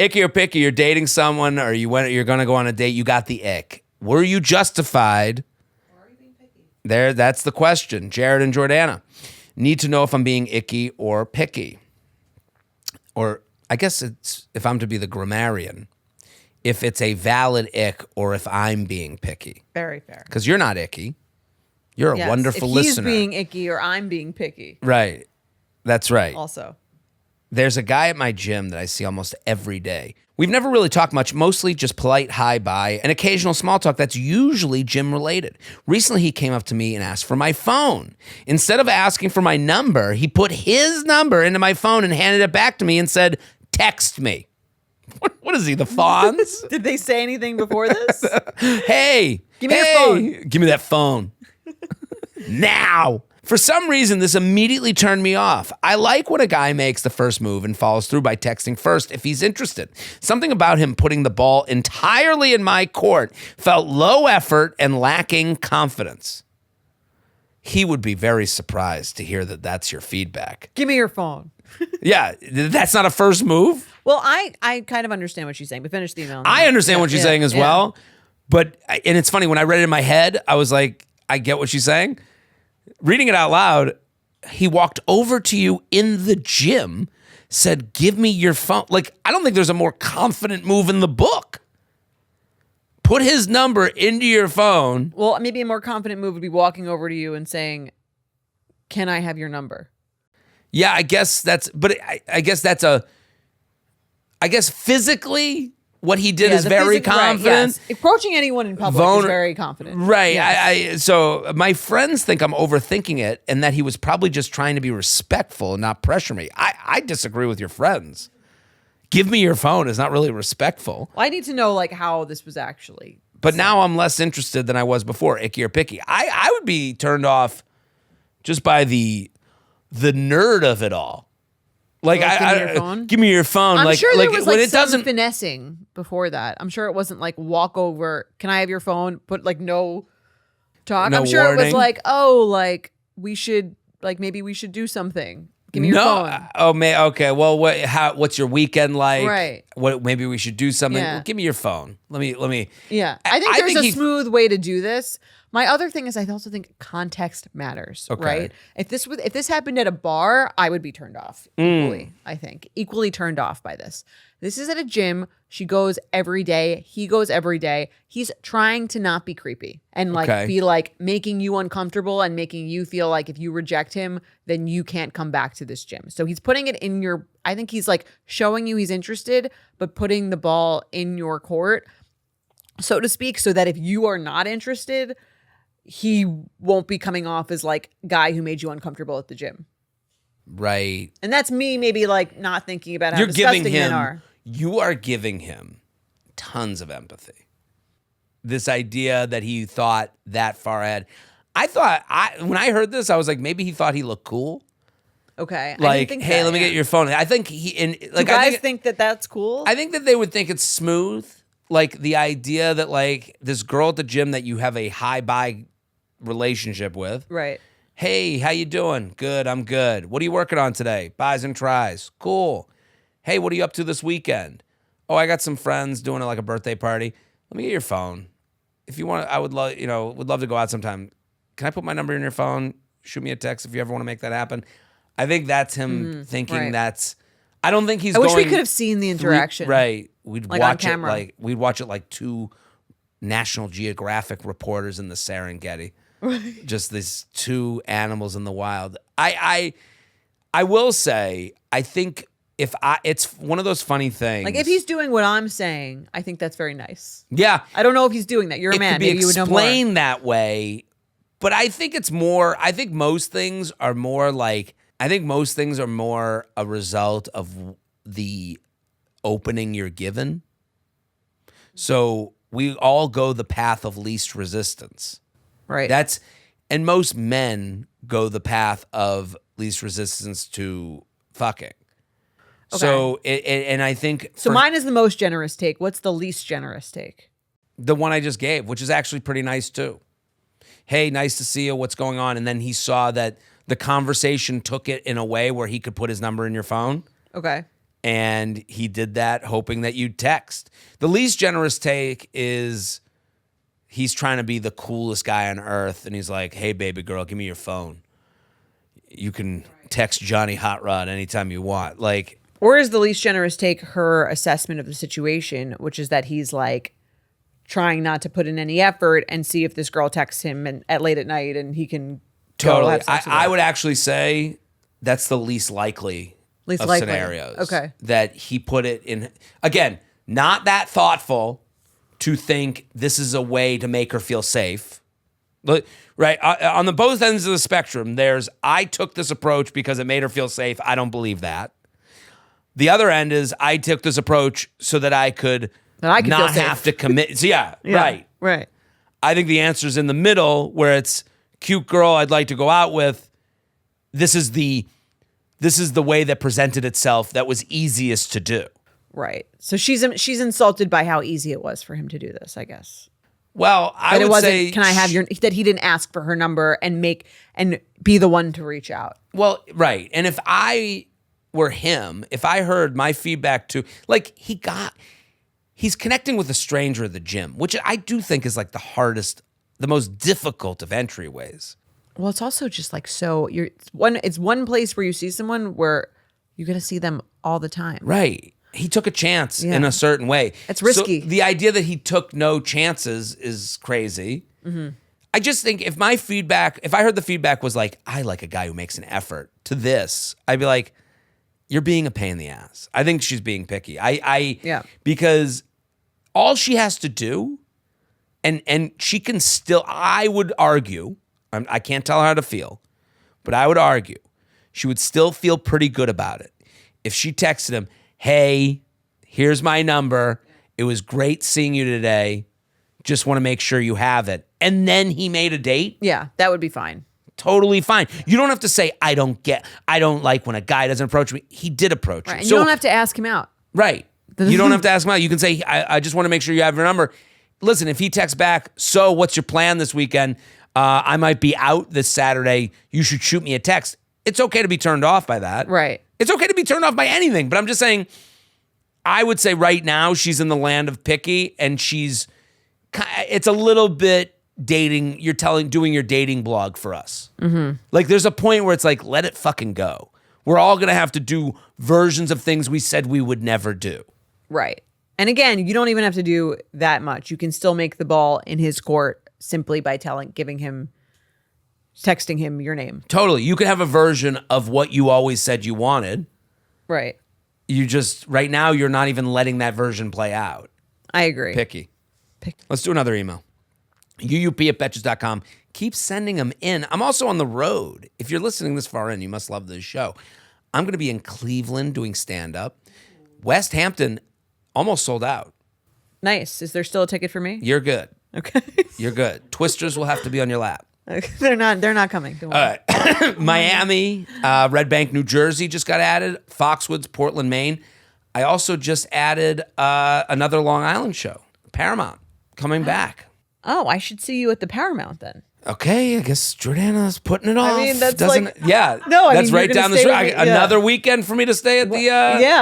Icky or picky, you're dating someone or you're going to go on a date, you got the ick. Were you justified? Or are you being picky? That's the question. Jared and Jordana. Need to know if I'm being icky or picky. Or I guess it's, if I'm to be the grammarian, if it's a valid ick or if I'm being picky. Very fair. Because you're not icky. You're a wonderful if listener. He's being icky or I'm being picky. Right. That's right. Also. There's a guy at my gym that I see almost every day. We've never really talked much, mostly just polite hi, bye, and occasional small talk that's usually gym related. Recently, he came up to me and asked for my phone. Instead of asking for my number, he put his number into my phone and handed it back to me and said, text me. What is he, the Fonz? Did they say anything before this? Hey, give me your phone. Give me that phone. Now. For some reason, this immediately turned me off. I like when a guy makes the first move and follows through by texting first if he's interested. Something about him putting the ball entirely in my court felt low effort and lacking confidence. He would be very surprised to hear that that's your feedback. Give me your phone. Yeah, that's not a first move? Well, I kind of understand what she's saying, but finish the email. I understand what she's saying as well. But, and it's funny, when I read it in my head, I was like, I get what she's saying. Reading it out loud, he walked over to you in the gym, said, give me your phone. Like, I don't think there's a more confident move in the book. Put his number into your phone. Well, maybe a more confident move would be walking over to you and saying, can I have your number? Yeah, I guess that's, but I guess that's I guess physically, what he did is very confident. Right, yes. Approaching anyone in public is very confident. Right. Yes. So my friends think I'm overthinking it and that he was probably just trying to be respectful and not pressure me. I disagree with your friends. Give me your phone is not really respectful. Well, I need to know like how this was actually. But now I'm less interested than I was before, icky or picky. I would be turned off just by the nerd of it all. Like, give me your phone? Give me your phone. I'm sure there was when like it some finessing before that. I'm sure it wasn't like walk over, can I have your phone? Put like no talk. No I'm sure warning. it was like, oh, like we should, like maybe we should do something. Give me your phone. Oh, man. Okay. Well, what's your weekend like? Right. Maybe we should do something. Yeah. Well, give me your phone. Let me. Yeah. I think there's a smooth way to do this. My other thing is I also think context matters, right? If this happened at a bar, I would be turned off equally, I think. Equally turned off by this. This is at a gym. She goes every day. He goes every day. He's trying to not be creepy and like be like making you uncomfortable and making you feel like if you reject him, then you can't come back to this gym. So he's putting it in your, I think he's like showing you he's interested, but putting the ball in your court, so to speak, so that if you are not interested, he won't be coming off as like guy who made you uncomfortable at the gym. Right. And that's me maybe like not thinking about how You're disgusting giving him, men are. You are giving him tons of empathy. This idea that he thought that far ahead. When I heard this, I was like, maybe he thought he looked cool. Okay. Like, hey, let me get your phone. I think Do guys think that that's cool? I think that they would think it's smooth. Like the idea that like this girl at the gym that you have a hi-bye relationship with. Right. Hey, how you doing? Good, I'm good. What are you working on today? Buys and tries. Cool. Hey, what are you up to this weekend? Oh, I got some friends doing like a birthday party. Let me get your phone. If you want, I would love, would love to go out sometime. Can I put my number in your phone? Shoot me a text if you ever want to make that happen. I think that's him thinking that's. I don't think he's. I wish we could have seen the interaction. Right. We'd like watch on it camera. we'd watch it like two National Geographic reporters in the Serengeti. Right. Just these two animals in the wild. I will say, I think it's one of those funny things. Like if he's doing what I'm saying, I think that's very nice. Yeah. I don't know if he's doing that. You're a man. Could be Maybe you would know more. explained that way, but I think it's more. I think most things are more like I think most things are more a result of the opening you're given. So we all go the path of least resistance. Right. And most men go the path of least resistance to fucking. Okay. So, and I think... So mine is the most generous take. What's the least generous take? The one I just gave, which is actually pretty nice too. Hey, nice to see you. What's going on? And then he saw that the conversation took it in a way where he could put his number in your phone. Okay. And he did that hoping that you'd text. The least generous take is he's trying to be the coolest guy on earth. And he's like, hey, baby girl, give me your phone. You can text Johnny Hot Rod anytime you want. Like, or is the least generous take her assessment of the situation, which is that he's like trying not to put in any effort and see if this girl texts him at late at night and he can totally. I would actually say that's the least likely of scenarios. Okay. That he put it in, again, not that thoughtful to think this is a way to make her feel safe. But, right, on the both ends of the spectrum, there's, I took this approach because it made her feel safe. I don't believe that. The other end is, I took this approach so that I could not have to commit. So yeah, right. Right. I think the answer's in the middle, where it's cute girl I'd like to go out with. This is the way that presented itself that was easiest to do. Right. So she's insulted by how easy it was for him to do this, I guess. Well, I would say, can I have that he didn't ask for her number and be the one to reach out. Well, right. And if I were him, if I heard my feedback to, like, he's connecting with a stranger at the gym, which I do think is like the most difficult of entryways. Well, it's also just like, it's one place where you see someone where you're going to see them all the time. Right. He took a chance in a certain way. It's risky. So the idea that he took no chances is crazy. Mm-hmm. I just think if I heard the feedback was like, I like a guy who makes an effort to this, I'd be like, you're being a pain in the ass. I think she's being picky. Because all she has to do, and she can still, I would argue, I can't tell her how to feel, but I would argue she would still feel pretty good about it if she texted him, hey, here's my number. It was great seeing you today. Just want to make sure you have it. And then he made a date. Yeah, that would be fine. Totally fine. You don't have to say, I don't like when a guy doesn't approach me. He did approach you. And you don't have to ask him out. Right. You don't have to ask him out. You can say, I just want to make sure you have your number. Listen, if he texts back, so what's your plan this weekend? I might be out this Saturday. You should shoot me a text. It's okay to be turned off by that. Right. It's okay to be turned off by anything. But I'm just saying, I would say right now she's in the land of picky, and it's a little bit dating. You're doing your dating blog for us. Mm-hmm. Like, there's a point where it's like, let it fucking go. We're all going to have to do versions of things we said we would never do. Right. And again, you don't even have to do that much. You can still make the ball in his court simply by texting him your name. Totally. You could have a version of what you always said you wanted. Right. You just, right now, you're not even letting that version play out. I agree. Picky. Let's do another email. UUP@betches.com. Keep sending them in. I'm also on the road. If you're listening this far in, you must love this show. I'm going to be in Cleveland doing stand-up. West Hampton almost sold out. Nice. Is there still a ticket for me? You're good. Okay. You're good. Twisters will have to be on your lap. Okay. They're not coming. Don't worry. All right. Miami, Red Bank, New Jersey just got added. Foxwoods, Portland, Maine. I also just added another Long Island show. Paramount coming back. Oh, I should see you at the Paramount then. Okay, I guess Jordana's putting it off. I mean, that's that's right down the street. Another weekend for me to stay at the at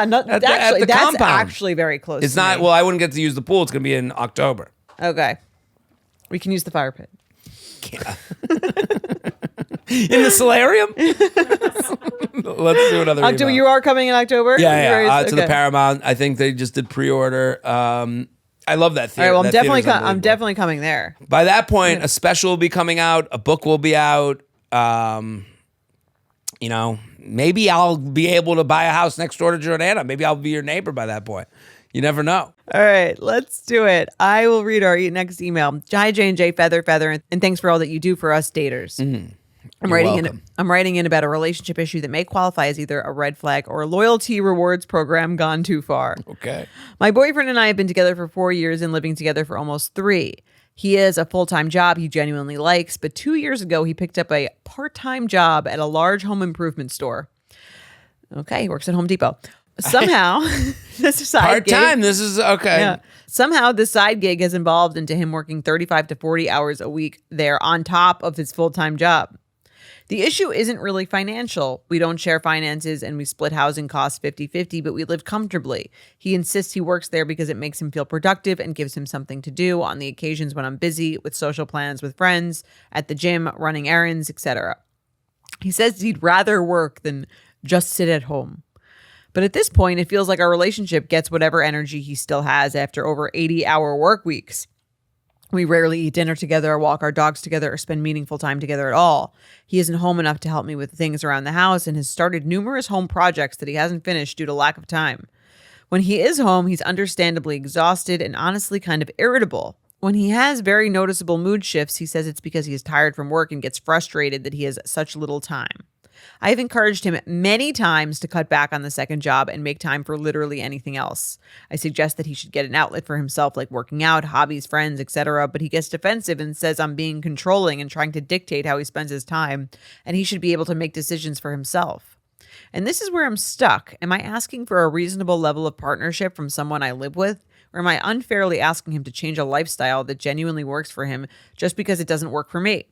the compound. Actually very close. It's not. Well, I wouldn't get to use the pool. It's going to be in October. Okay, we can use the fire pit. Yeah. In the solarium. Let's do another. October. You are coming in October. Yeah. To the Paramount. I think they just did pre-order. I love that theater. All right, well, I'm definitely coming there. By that point, a special will be coming out. A book will be out. Maybe I'll be able to buy a house next door to Jordana. Maybe I'll be your neighbor by that point. You never know. All right, let's do it. I will read our next email. Hi, J&J, Feather, and thanks for all that you do for us daters. Mm-hmm. I'm You're writing welcome. I'm writing in about a relationship issue that may qualify as either a red flag or a loyalty rewards program gone too far. Okay. My boyfriend and I have been together for 4 years and living together for almost 3. He has a full-time job he genuinely likes, but 2 years ago he picked up a part-time job at a large home improvement store. Okay, he works at Home Depot. Somehow, this side gig, Part-time. This is okay. yeah. Somehow this side gig has evolved into him working 35 to 40 hours a week there on top of his full-time job. The issue isn't really financial. We don't share finances and we split housing costs 50-50, but we live comfortably. He insists he works there because it makes him feel productive and gives him something to do on the occasions when I'm busy with social plans with friends, at the gym, running errands, etc. He says he'd rather work than just sit at home. But at this point, it feels like our relationship gets whatever energy he still has after over 80-hour work weeks. We rarely eat dinner together or walk our dogs together or spend meaningful time together at all. He isn't home enough to help me with things around the house and has started numerous home projects that he hasn't finished due to lack of time. When he is home, he's understandably exhausted and honestly kind of irritable. When he has very noticeable mood shifts, he says it's because he is tired from work and gets frustrated that he has such little time. I have encouraged him many times to cut back on the second job and make time for literally anything else. I suggest that he should get an outlet for himself like working out, hobbies, friends, etc., but he gets defensive and says I'm being controlling and trying to dictate how he spends his time, and he should be able to make decisions for himself. And this is where I'm stuck. Am I asking for a reasonable level of partnership from someone I live with, or am I unfairly asking him to change a lifestyle that genuinely works for him just because it doesn't work for me?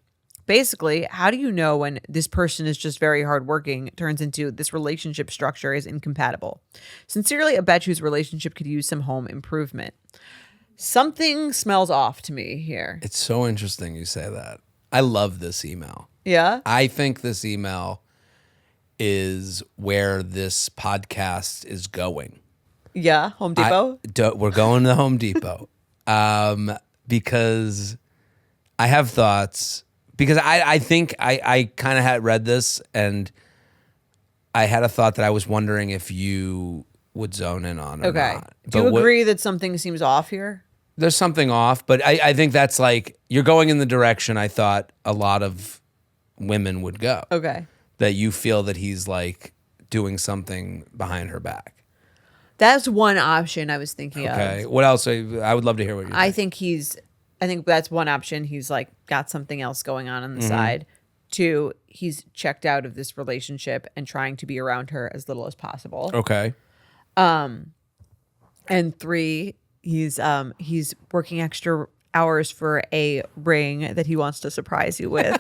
Basically, how do you know when this person is just very hardworking turns into this relationship structure is incompatible? Sincerely, a bitch whose relationship could use some home improvement. Something smells off to me here. It's so interesting you say that. I love this email. Yeah? I think this email is where this podcast is going. Yeah, Home Depot? We're going to Home Depot because I have thoughts. Because I think I kind of had read this and I had a thought that I was wondering if you would zone in on or Okay. not. Do you agree that something seems off here? There's something off, but I think that's like, you're going in the direction I thought a lot of women would go. Okay. That you feel that he's like doing something behind her back. That's one option I was thinking Okay. of. What else? I would love to hear what you think. I think that's one option. He's like got something else going on the Mm-hmm. side. 2, he's checked out of this relationship and trying to be around her as little as possible. Okay. And 3, he's working extra hours for a ring that he wants to surprise you with.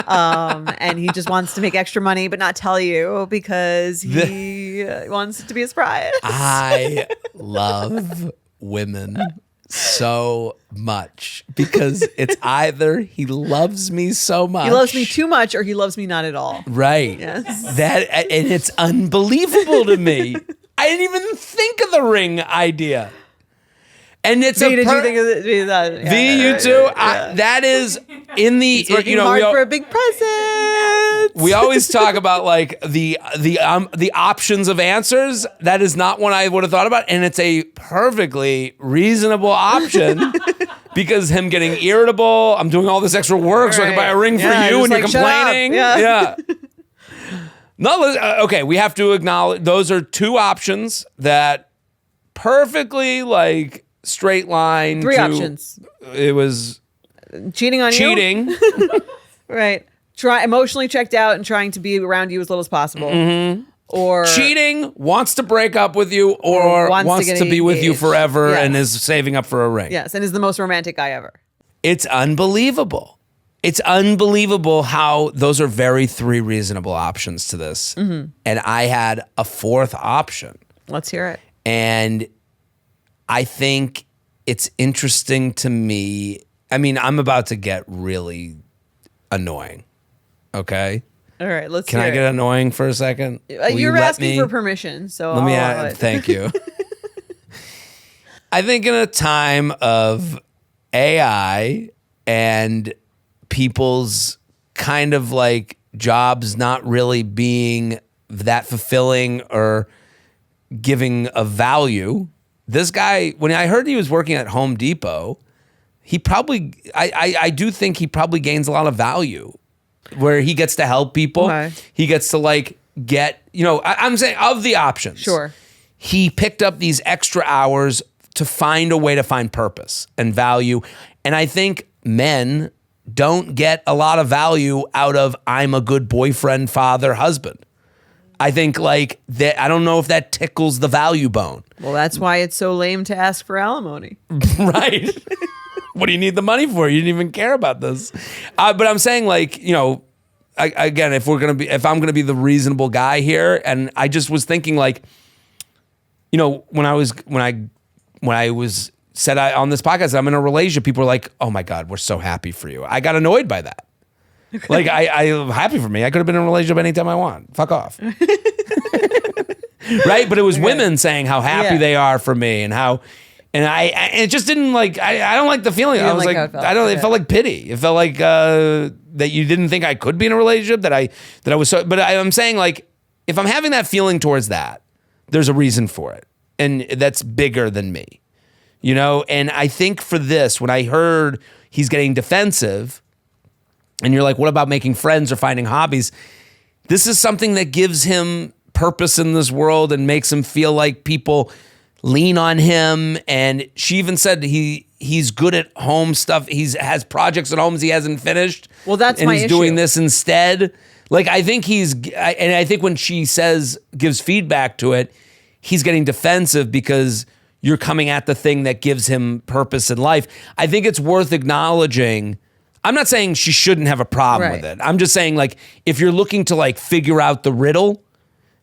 And he just wants to make extra money but not tell you because he wants it to be a surprise. I love women so much because it's either he loves me so much. He loves me too much or he loves me not at all. Right. Yes. And it's unbelievable to me. I didn't even think of the ring idea. And it's V, did you think of it? Yeah, V, you too. That is in the He's working hard for a big present. we always talk about like the options of answers. That is not one I would have thought about, and it's a perfectly reasonable option because him getting irritable. I'm doing all this extra work so I can buy a ring for you, and you're complaining. Yeah. No, okay. We have to acknowledge those are 2 options that perfectly like. Straight line. 3 options. It was cheating on you. cheating. Right. Emotionally checked out and trying to be around you as little as possible. Mm-hmm. Or cheating, wants to break up with you, or wants to be with you forever and is saving up for a ring. Yes, and is the most romantic guy ever. It's unbelievable. It's unbelievable how those are 3 reasonable options to this. Mm-hmm. And I had a 4th option. Let's hear it. And I think it's interesting to me. I mean, I'm about to get really annoying. Okay? All right, let's Can hear I get it. annoying for a second? You're asking for permission, so Let me I'll allow it. thank you. I think in a time of AI and people's kind of like jobs not really being that fulfilling or giving a value, this guy, when I heard he was working at Home Depot, he probably, I do think he probably gains a lot of value where he gets to help people. Okay. He gets to like get, I'm saying of the options. Sure. He picked up these extra hours to find a way to find purpose and value. And I think men don't get a lot of value out of I'm a good boyfriend, father, husband. I think like that. I don't know if that tickles the value bone. Well, that's why it's so lame to ask for alimony. Right. What do you need the money for? You didn't even care about this. But I'm saying like, again, if I'm going to be the reasonable guy here, and I just was thinking like, when I was said on this podcast, I'm in a relationship, people were like, oh my God, we're so happy for you. I got annoyed by that. Like, I'm happy for me. I could have been in a relationship anytime I want. Fuck off. Right? But it was women saying how happy they are for me and how, and it just didn't like, I don't like the feeling. I was like, it felt like pity. It felt like that you didn't think I could be in a relationship, that I was so, but I'm saying like, if I'm having that feeling towards that, there's a reason for it. And that's bigger than me, And I think for this, when I heard he's getting defensive and you're like, what about making friends or finding hobbies? This is something that gives him purpose in this world and makes him feel like people lean on him. And she even said he's good at home stuff. Has projects at homes he hasn't finished. Well, that's and my he's issue. doing this instead. Like, I think I think when she gives feedback to it, he's getting defensive because you're coming at the thing that gives him purpose in life. I think it's worth acknowledging. I'm not saying she shouldn't have a problem with it. I'm just saying, like, if you're looking to like figure out the riddle,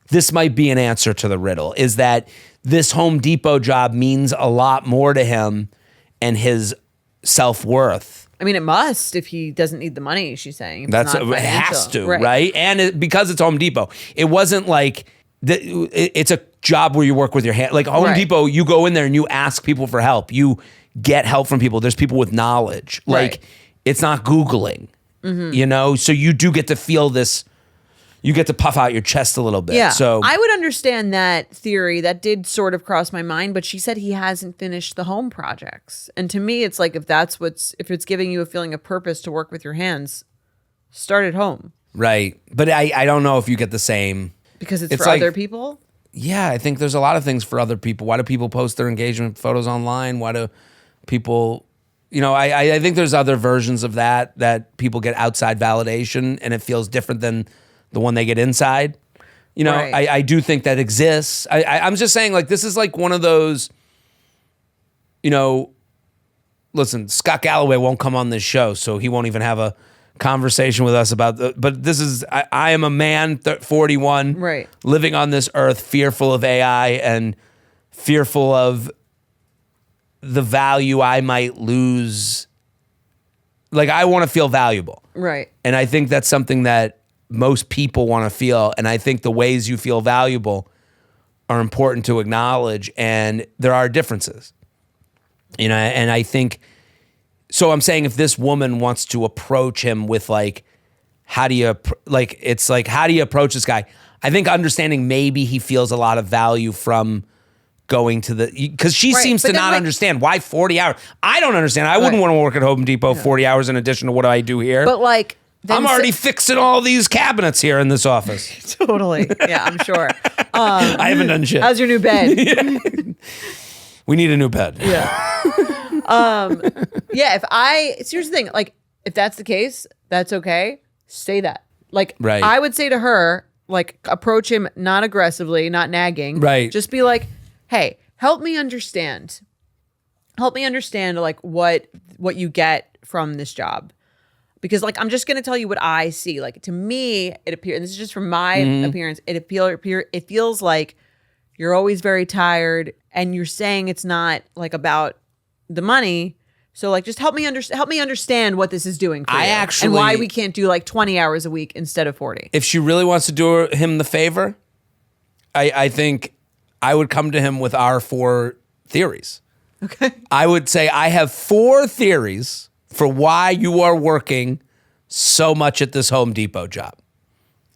this might be an answer to the riddle, is that this Home Depot job means a lot more to him and his self-worth. I mean, it must if he doesn't need the money, she's saying. It has to, right? And because it's Home Depot, it wasn't like, it's a job where you work with your hand. Like Home Depot, you go in there and you ask people for help. You get help from people. There's people with knowledge. Like, it's not Googling, So you do get to feel this. You get to puff out your chest a little bit. Yeah. So I would understand that theory. That did sort of cross my mind, but she said he hasn't finished the home projects. And to me, it's like, if it's giving you a feeling of purpose to work with your hands, start at home. Right. But I don't know if you get the same. Because it's for like, other people? Yeah, I think there's a lot of things for other people. Why do people post their engagement photos online? Why do people, I think there's other versions of that people get outside validation and it feels different than the one they get inside. I do think that exists. I'm just saying, like, this is like one of those, listen, Scott Galloway won't come on this show, so he won't even have a conversation with us about but this is, I am a man, 41, living on this earth, fearful of AI and fearful of the value I might lose. Like, I want to feel valuable. Right. And I think that's something that most people want to feel. And I think the ways you feel valuable are important to acknowledge. And there are differences, and I think, so I'm saying if this woman wants to approach him with like, how do you approach this guy? I think understanding maybe he feels a lot of value from going to because she seems to not understand why 40 hours. I don't understand. I wouldn't want to work at Home Depot 40 hours in addition to what I do here. But like, I'm already fixing all these cabinets here in this office. Totally. Yeah, I'm sure. I haven't done shit. How's your new bed? We need a new bed. Yeah. Here's the thing. Like, if that's the case, that's okay. Say that. Like, I would say to her, like, approach him not aggressively, not nagging. Right. Just be like, hey, help me understand. Like what you get from this job. Because like, I'm just going to tell you what I see. Like, to me, it appears, and this is just from my appearance, it feels like you're always very tired and you're saying it's not like about the money. So like, just help me understand what this is doing for you. And why we can't do like 20 hours a week instead of 40. If she really wants to do him the favor, I think I would come to him with our 4 theories. Okay. I would say I have 4 theories for why you are working so much at this Home Depot job.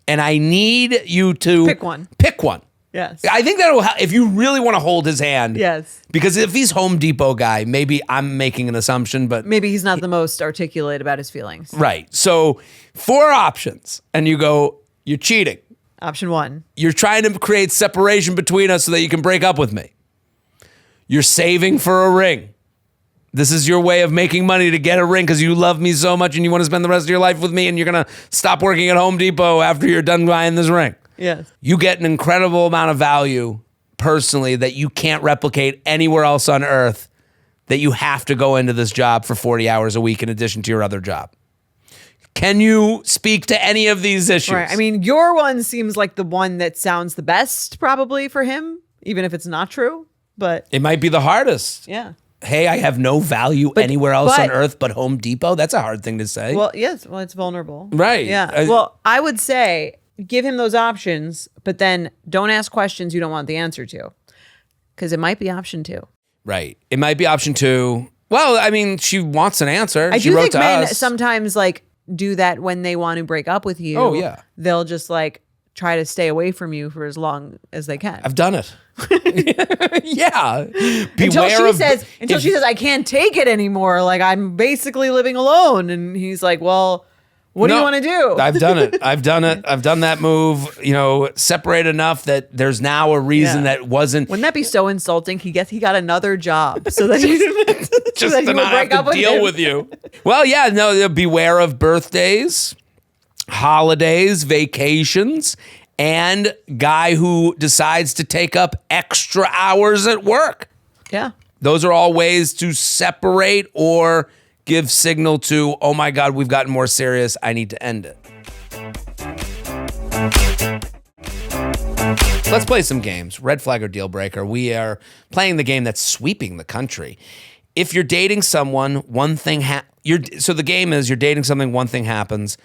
And I need you to pick one. Pick one. Yes. I think that'll help if you really want to hold his hand. Yes. Because if he's Home Depot guy, maybe I'm making an assumption, but Maybe he's not the most articulate about his feelings. right. So 4 options, and you go, you're cheating. Option 1. You're trying to create separation between us so that you can break up with me. You're saving for a ring. This is your way of making money to get a ring because you love me so much and you want to spend the rest of your life with me, and you're going to stop working at Home Depot after you're done buying this ring. Yes. You get an incredible amount of value personally that you can't replicate anywhere else on earth, that you have to go into this job for 40 hours a week in addition to your other job. Can you speak to any of these issues? Right. I mean, your one seems like the one that sounds the best probably for him, even if it's not true. But it might be the hardest. yeah. Hey, I have no value anywhere else on earth but Home Depot. That's a hard thing to say. Well, yes. Well, it's vulnerable. Right. Yeah. Well, I would say give him those options, but then don't ask questions you don't want the answer to, because it might be option 2. Right. It might be option 2. Well, I mean, she wants an answer. I She do wrote think to men us. sometimes like do that when they want to break up with you. Oh, yeah. They'll just like try to stay away from you for as long as they can. I've done it. Yeah. Until she says, I can't take it anymore. Like, I'm basically living alone. And he's like, well, what do you want to do? I've done it. I've done it. I've done that move, separate enough that there's now a reason that wasn't. Wouldn't that be so insulting? He got another job so that he just so that to he would not break have up to with deal him. with you. Well, yeah, no, beware of birthdays, holidays, vacations, and guy who decides to take up extra hours at work. Yeah. Those are all ways to separate or give signal to, oh my God, we've gotten more serious. I need to end it. Let's play some games. Red flag or deal breaker. We are playing the game that's sweeping the country. If you're dating someone, one thing so the game is you're dating something, one thing happens.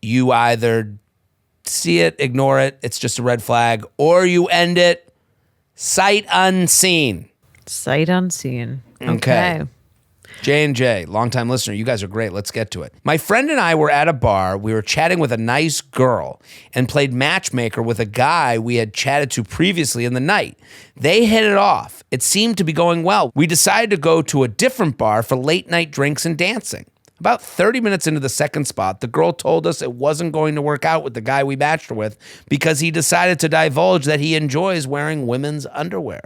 You either see it, ignore it, it's just a red flag, or you end it sight unseen. Sight unseen. Okay. J&J, longtime listener, you guys are great. Let's get to it. My friend and I were at a bar. We were chatting with a nice girl and played matchmaker with a guy we had chatted to previously in the night. They hit it off. It seemed to be going well. We decided to go to a different bar for late night drinks and dancing. About 30 minutes into the second spot, the girl told us it wasn't going to work out with the guy we matched her with because he decided to divulge that he enjoys wearing women's underwear.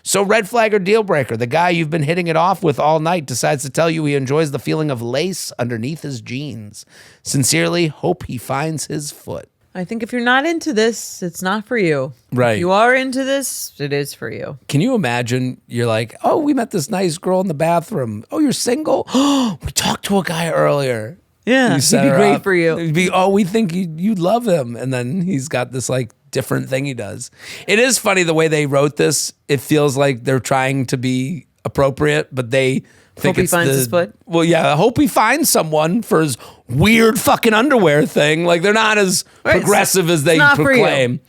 So red flag or deal breaker, the guy you've been hitting it off with all night decides to tell you he enjoys the feeling of lace underneath his jeans. Sincerely, hope he finds his foot. I think if you're not into this, it's not for you. Right. If you are into this, it is for you. Can you imagine? You're like, oh, we met this nice girl in the bathroom. Oh, you're single? Oh, we talked to a guy earlier. Yeah, he'd be great for you. It'd be, we think you'd love him. And then he's got this like different thing he does. It is funny the way they wrote this. It feels like they're trying to be appropriate, but they think hope he finds his foot. Well, yeah, I hope he finds someone for his weird fucking underwear thing. Like they're not as progressive as they proclaim.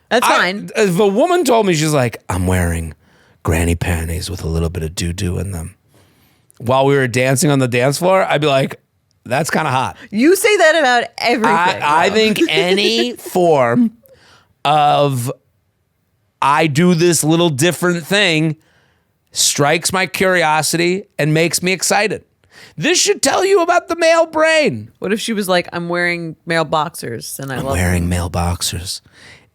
That's fine. If a woman told me, she's like, I'm wearing granny panties with a little bit of doo-doo in them, while we were dancing on the dance floor, I'd be like, that's kind of hot. You say that about everything. I think any form of I do this little different thing strikes my curiosity and makes me excited. This should tell you about the male brain. What if she was like, I'm wearing male boxers and I'm wearing male boxers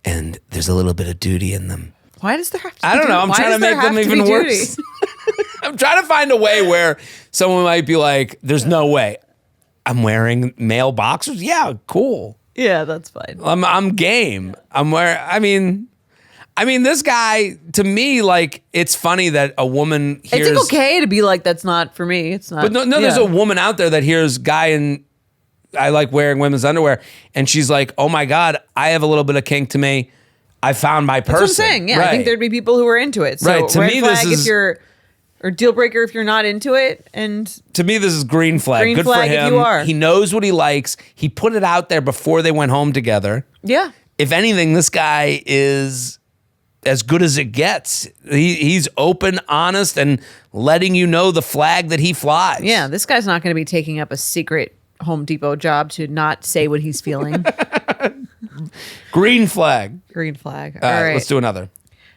and there's a little bit of duty in them. Why does there have to be I don't know. I'm trying to make them even worse. I'm trying to find a way where someone might be like, there's no way. I'm wearing male boxers? Yeah, cool. Yeah, that's fine. I'm game. I'm wearing, I mean, this guy, to me, like, it's funny that a woman hears... It's okay to be like, that's not for me. It's not... But no, there's a woman out there that hears guy and I like wearing women's underwear, and she's like, oh my God, I have a little bit of kink to me. I found my person. That's what I'm saying. Yeah, right. I think there'd be people who are into it. So right. To me, this is... Or deal breaker if you're not into it. And to me, this is green flag. Green Good flag for him. If you are. He knows what he likes. He put it out there before they went home together. Yeah. If anything, this guy is as good as it gets. He's open, honest, and letting you know the flag that he flies. Yeah, this guy's not going to be taking up a secret Home Depot job to not say what he's feeling. Green flag. Green flag. All All right, right. let's do another.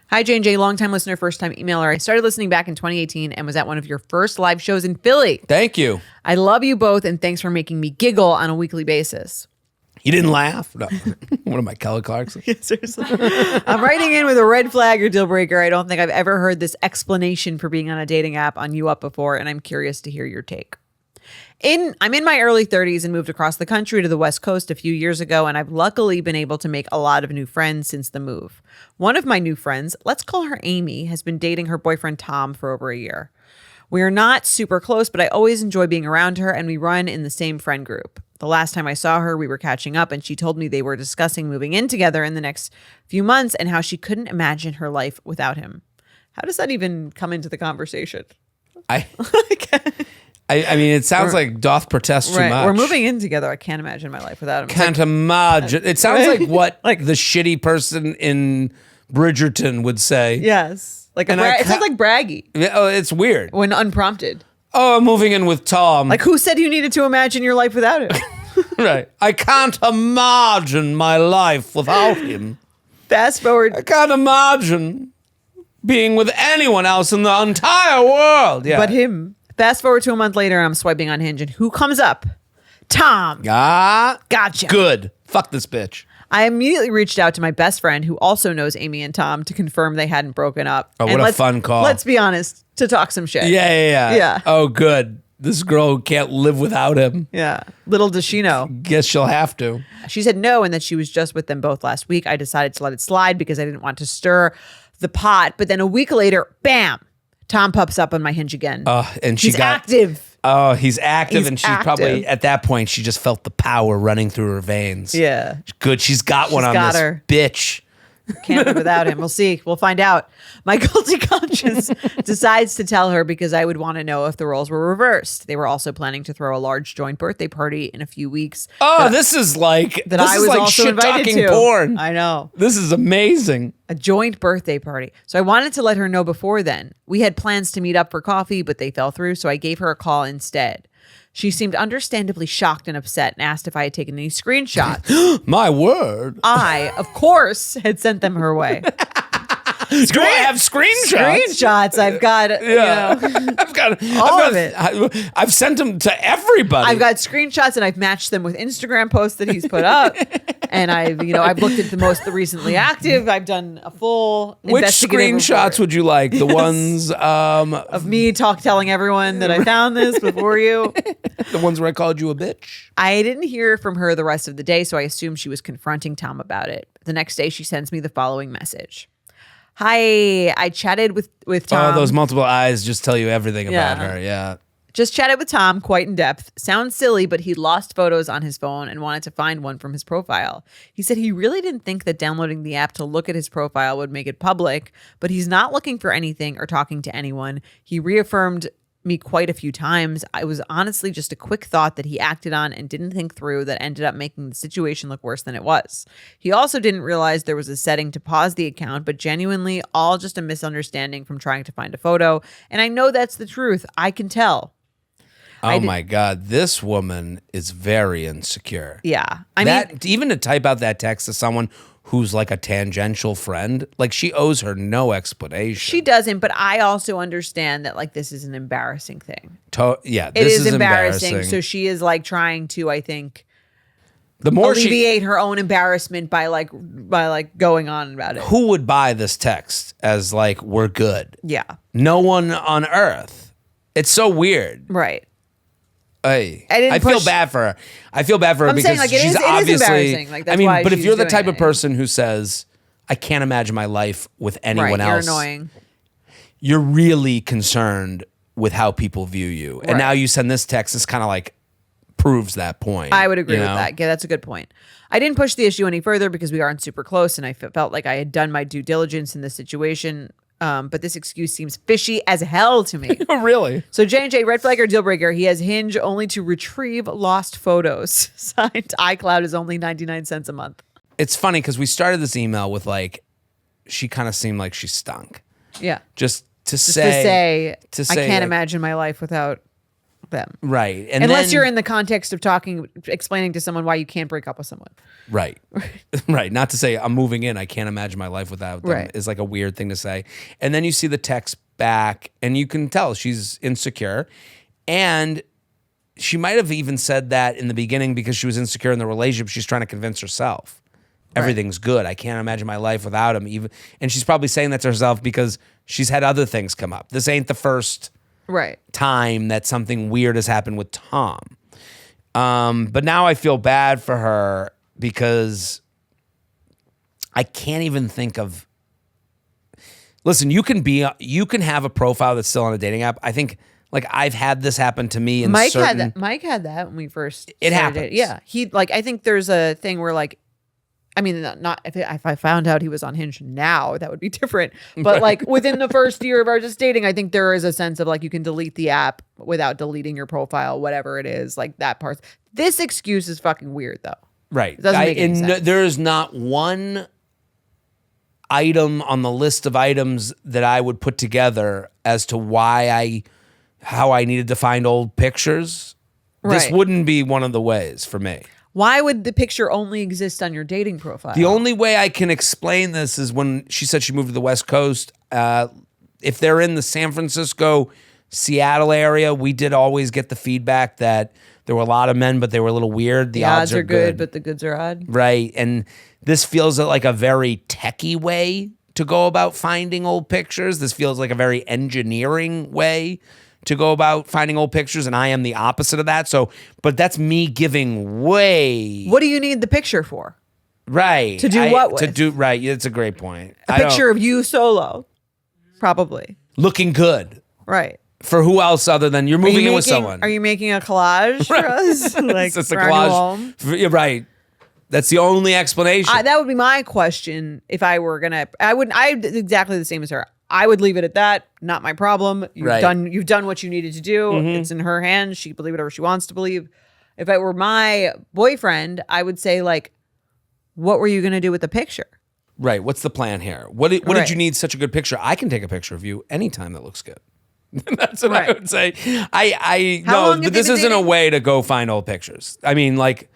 Hi, J&J, longtime listener, first-time emailer. I started listening back in 2018 and was at one of your first live shows in Philly. Thank you. I love you both, and thanks for making me giggle on a weekly basis. You didn't laugh? No. What am I, Kelly Clarkson? Yeah, seriously. I'm writing in with a red flag or deal breaker. I don't think I've ever heard this explanation for being on a dating app on You Up before, and I'm curious to hear your take. I'm in my early 30s and moved across the country to the West Coast a few years ago, and I've luckily been able to make a lot of new friends since the move. One of my new friends, let's call her Amy, has been dating her boyfriend Tom for over a year. We are not super close, but I always enjoy being around her, and we run in the same friend group. The last time I saw her, we were catching up, and she told me they were discussing moving in together in the next few months and how she couldn't imagine her life without him. How does that even come into the conversation? I mean, it sounds like doth protest too much. We're moving in together. I can't imagine my life without him. Can't imagine. It sounds like what the shitty person in Bridgerton would say. Yes. It sounds like braggy Oh, it's weird. when unprompted. Oh, I'm moving in with Tom. Like, who said you needed to imagine your life without him? Right. I can't imagine my life without him. Fast forward. I can't imagine being with anyone else in the entire world. Yeah. But him. Fast forward to a month later, and I'm swiping on Hinge, and who comes up? Tom. Gotcha. Good. Fuck this bitch. I immediately reached out to my best friend, who also knows Amy and Tom, to confirm they hadn't broken up. Oh, what a fun call. Let's be honest, to talk some shit. Yeah. Oh, good. This girl who can't live without him. Yeah. Little does she know. Guess she'll have to. She said no, and that she was just with them both last week. I decided to let it slide because I didn't want to stir the pot. But then a week later, bam, Tom pops up on my Hinge again. And He's active. Oh, he's active, He's and she active. probably, at that point, she just felt the power running through her veins. Yeah. Good. She's got one on got this her. bitch. Can't live without him. We'll see. We'll find out. My guilty conscience decides to tell her because I would want to know if the roles were reversed. They were also planning to throw a large joint birthday party in a few weeks. Oh, this is like also invited shit-talking to. porn. I know. This is amazing. A joint birthday party. So I wanted to let her know before then. We had plans to meet up for coffee, but they fell through, so I gave her a call instead. She seemed understandably shocked and upset and asked if I had taken any screenshots. My word. I, of course, had sent them her way. Do I have screenshots? Screenshots. I've got, I've got of it. I've sent them to everybody. I've got screenshots and I've matched them with Instagram posts that he's put up. And I've looked at the recently active. I've done a full Which investigative screenshots report would you like? The ones of me telling everyone that I found this before you. The ones where I called you a bitch? I didn't hear from her the rest of the day, so I assumed she was confronting Tom about it. The next day, she sends me the following message. Hi, I chatted with Tom. Oh, those multiple eyes just tell you everything about her. Yeah. Just chatted with Tom quite in depth. Sounds silly, but he lost photos on his phone and wanted to find one from his profile. He said he really didn't think that downloading the app to look at his profile would make it public, but he's not looking for anything or talking to anyone. He reaffirmed me quite a few times. I was honestly just a quick thought that he acted on and didn't think through that ended up making the situation look worse than it was. He also didn't realize there was a setting to pause the account, but genuinely all just a misunderstanding from trying to find a photo. And I know that's the truth. I can tell. Oh my God, this woman is very insecure. Yeah. I mean, even to type out that text to someone who's like a tangential friend, like she owes her no explanation. She doesn't, but I also understand that like this is an embarrassing thing. Yeah, this is embarrassing. So she is like trying to, I think, the more alleviate her own embarrassment by going on about it. Who would buy this text as like, we're good? Yeah. No one on earth. It's so weird. Right. I feel bad for her. I feel bad for her because she's obviously. It is embarrassing. That's why but if you're the type doing of person who says, "I can't imagine my life with anyone else," you're annoying. You're really concerned with how people view you, and now you send this text. This kind of like proves that point. I would agree with that. Yeah, that's a good point. I didn't push the issue any further because we aren't super close, and I felt like I had done my due diligence in this situation. But this excuse seems fishy as hell to me. Oh, really? So J&J, red flag or deal breaker, he has Hinge only to retrieve lost photos. Signed, iCloud is only 99 cents a month. It's funny because we started this email with like, she kind of seemed like she stunk. Yeah. Just to say, I can't like, imagine my life without them. Right. And unless then, you're in the context of explaining to someone why you can't break up with someone. Right. Right. Not to say I'm moving in. I can't imagine my life without them. Right. Is like a weird thing to say. And then you see the text back and you can tell she's insecure. And she might have even said that in the beginning because she was insecure in the relationship. She's trying to convince herself everything's good. I can't imagine my life without him. And she's probably saying that to herself because she's had other things come up. This ain't the first time that something weird has happened with Tom. But now I feel bad for her because I can't even think of. Listen, you can have a profile that's still on a dating app. I think like I've had this happen to me. Mike had that when we first. It happened. Yeah, I think there's a thing where like. I mean, not if I found out he was on Hinge now, that would be different. But like within the first year of our just dating, I think there is a sense of like you can delete the app without deleting your profile, whatever it is, like that part. This excuse is fucking weird, though. Right. It doesn't make any sense. There is not one item on the list of items that I would put together as to how I needed to find old pictures. This Right. wouldn't be one of the ways for me. Why would the picture only exist on your dating profile? The only way I can explain this is when she said she moved to the West Coast. If they're in the San Francisco, Seattle area, we did always get the feedback that there were a lot of men, but they were a little weird. The odds are good, but the goods are odd. Right. And this feels like a very techie way to go about finding old pictures. This feels like a very engineering way to go about finding old pictures, and I am the opposite of that. So, but that's me giving way. What do you need the picture for? Right. To do what with? To do, right. It's a great point. A picture of you solo, probably. Looking good. Right. For who else other than you're moving in with someone? Are you making a collage for us? Like, it's a collage. You're right. That's the only explanation. That would be my question if I were gonna. I'm exactly the same as her. I would leave it at that. Not my problem. You've done what you needed to do. Mm-hmm. It's in her hands. She can believe whatever she wants to believe. If it were my boyfriend, I would say like, what were you gonna do with the picture? Right. What's the plan here? What did you need such a good picture? I can take a picture of you anytime that looks good. That's what I would say. But this isn't a way to go find old pictures. I mean, like,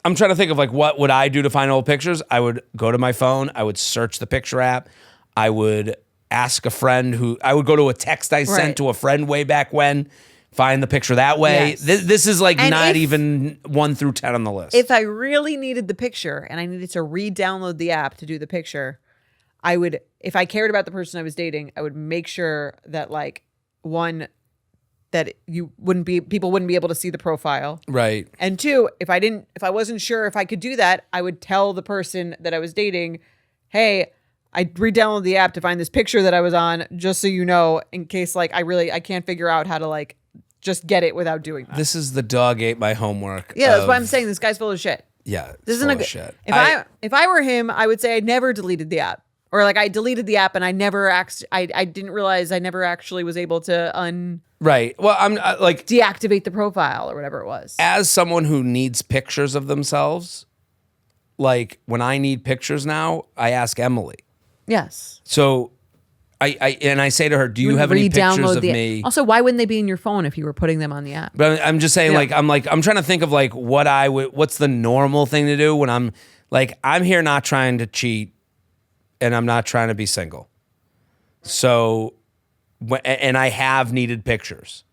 I'm trying to think of like, what would I do to find old pictures? I would go to my phone. I would search the picture app. I would ask a friend I would go to a text I sent to a friend way back when, find the picture that way. Yes. This is like not even 1 through 10 on the list. If I really needed the picture and I needed to re-download the app to do the picture, I would, if I cared about the person I was dating, I would make sure that like one, that people wouldn't be able to see the profile. Right. And 2, if I wasn't sure if I could do that, I would tell the person that I was dating, hey, I re-downloaded the app to find this picture that I was on, just so you know, in case like I can't figure out how to like just get it without doing that. This is the dog ate my homework. Yeah, that's why I'm saying this guy's full of shit. Yeah, this isn't a good shit. If I were him, I would say I never deleted the app, or like I deleted the app and I never I didn't realize I never actually was able to Right. Well, I'm like deactivate the profile or whatever it was. As someone who needs pictures of themselves, like when I need pictures now, I ask Emily. Yes. So I say to her, do you have any pictures of me? Also, why wouldn't they be in your phone if you were putting them on the app? But I'm just saying, I'm trying to think of like what's the normal thing to do when I'm here not trying to cheat and I'm not trying to be single. So, and I have needed pictures,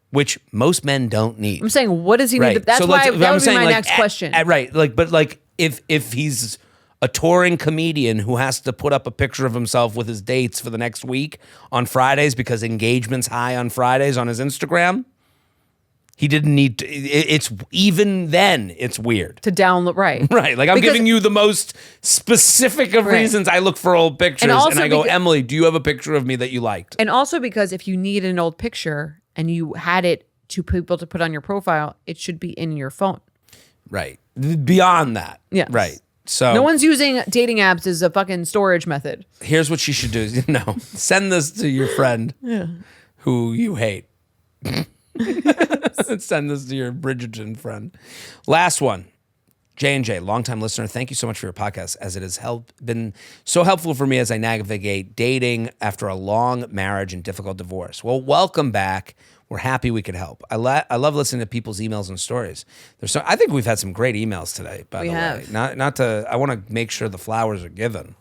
which most men don't need. I'm saying, what does he need? That's why that would be my next question. Right. But if he's a touring comedian who has to put up a picture of himself with his dates for the next week on Fridays because engagement's high on Fridays on his Instagram, he didn't need to. It's even then, it's weird. To download, right. Right. Like I'm giving you the most specific of reasons I look for old pictures. And I go, Emily, do you have a picture of me that you liked? And also because if you need an old picture and you had it to people to put on your profile, it should be in your phone. Right. Beyond that. Yeah. Right. So no one's using dating apps as a fucking storage method. Here's what she should do. No, send this to your friend who you hate. Send this to your Bridgerton friend. Last one. J&J, longtime listener, thank you so much for your podcast, as it has been so helpful for me as I navigate dating after a long marriage and difficult divorce. Well, welcome back. We're happy we could help. I love listening to people's emails and stories. I think we've had some great emails today, by the way. I want to make sure the flowers are given.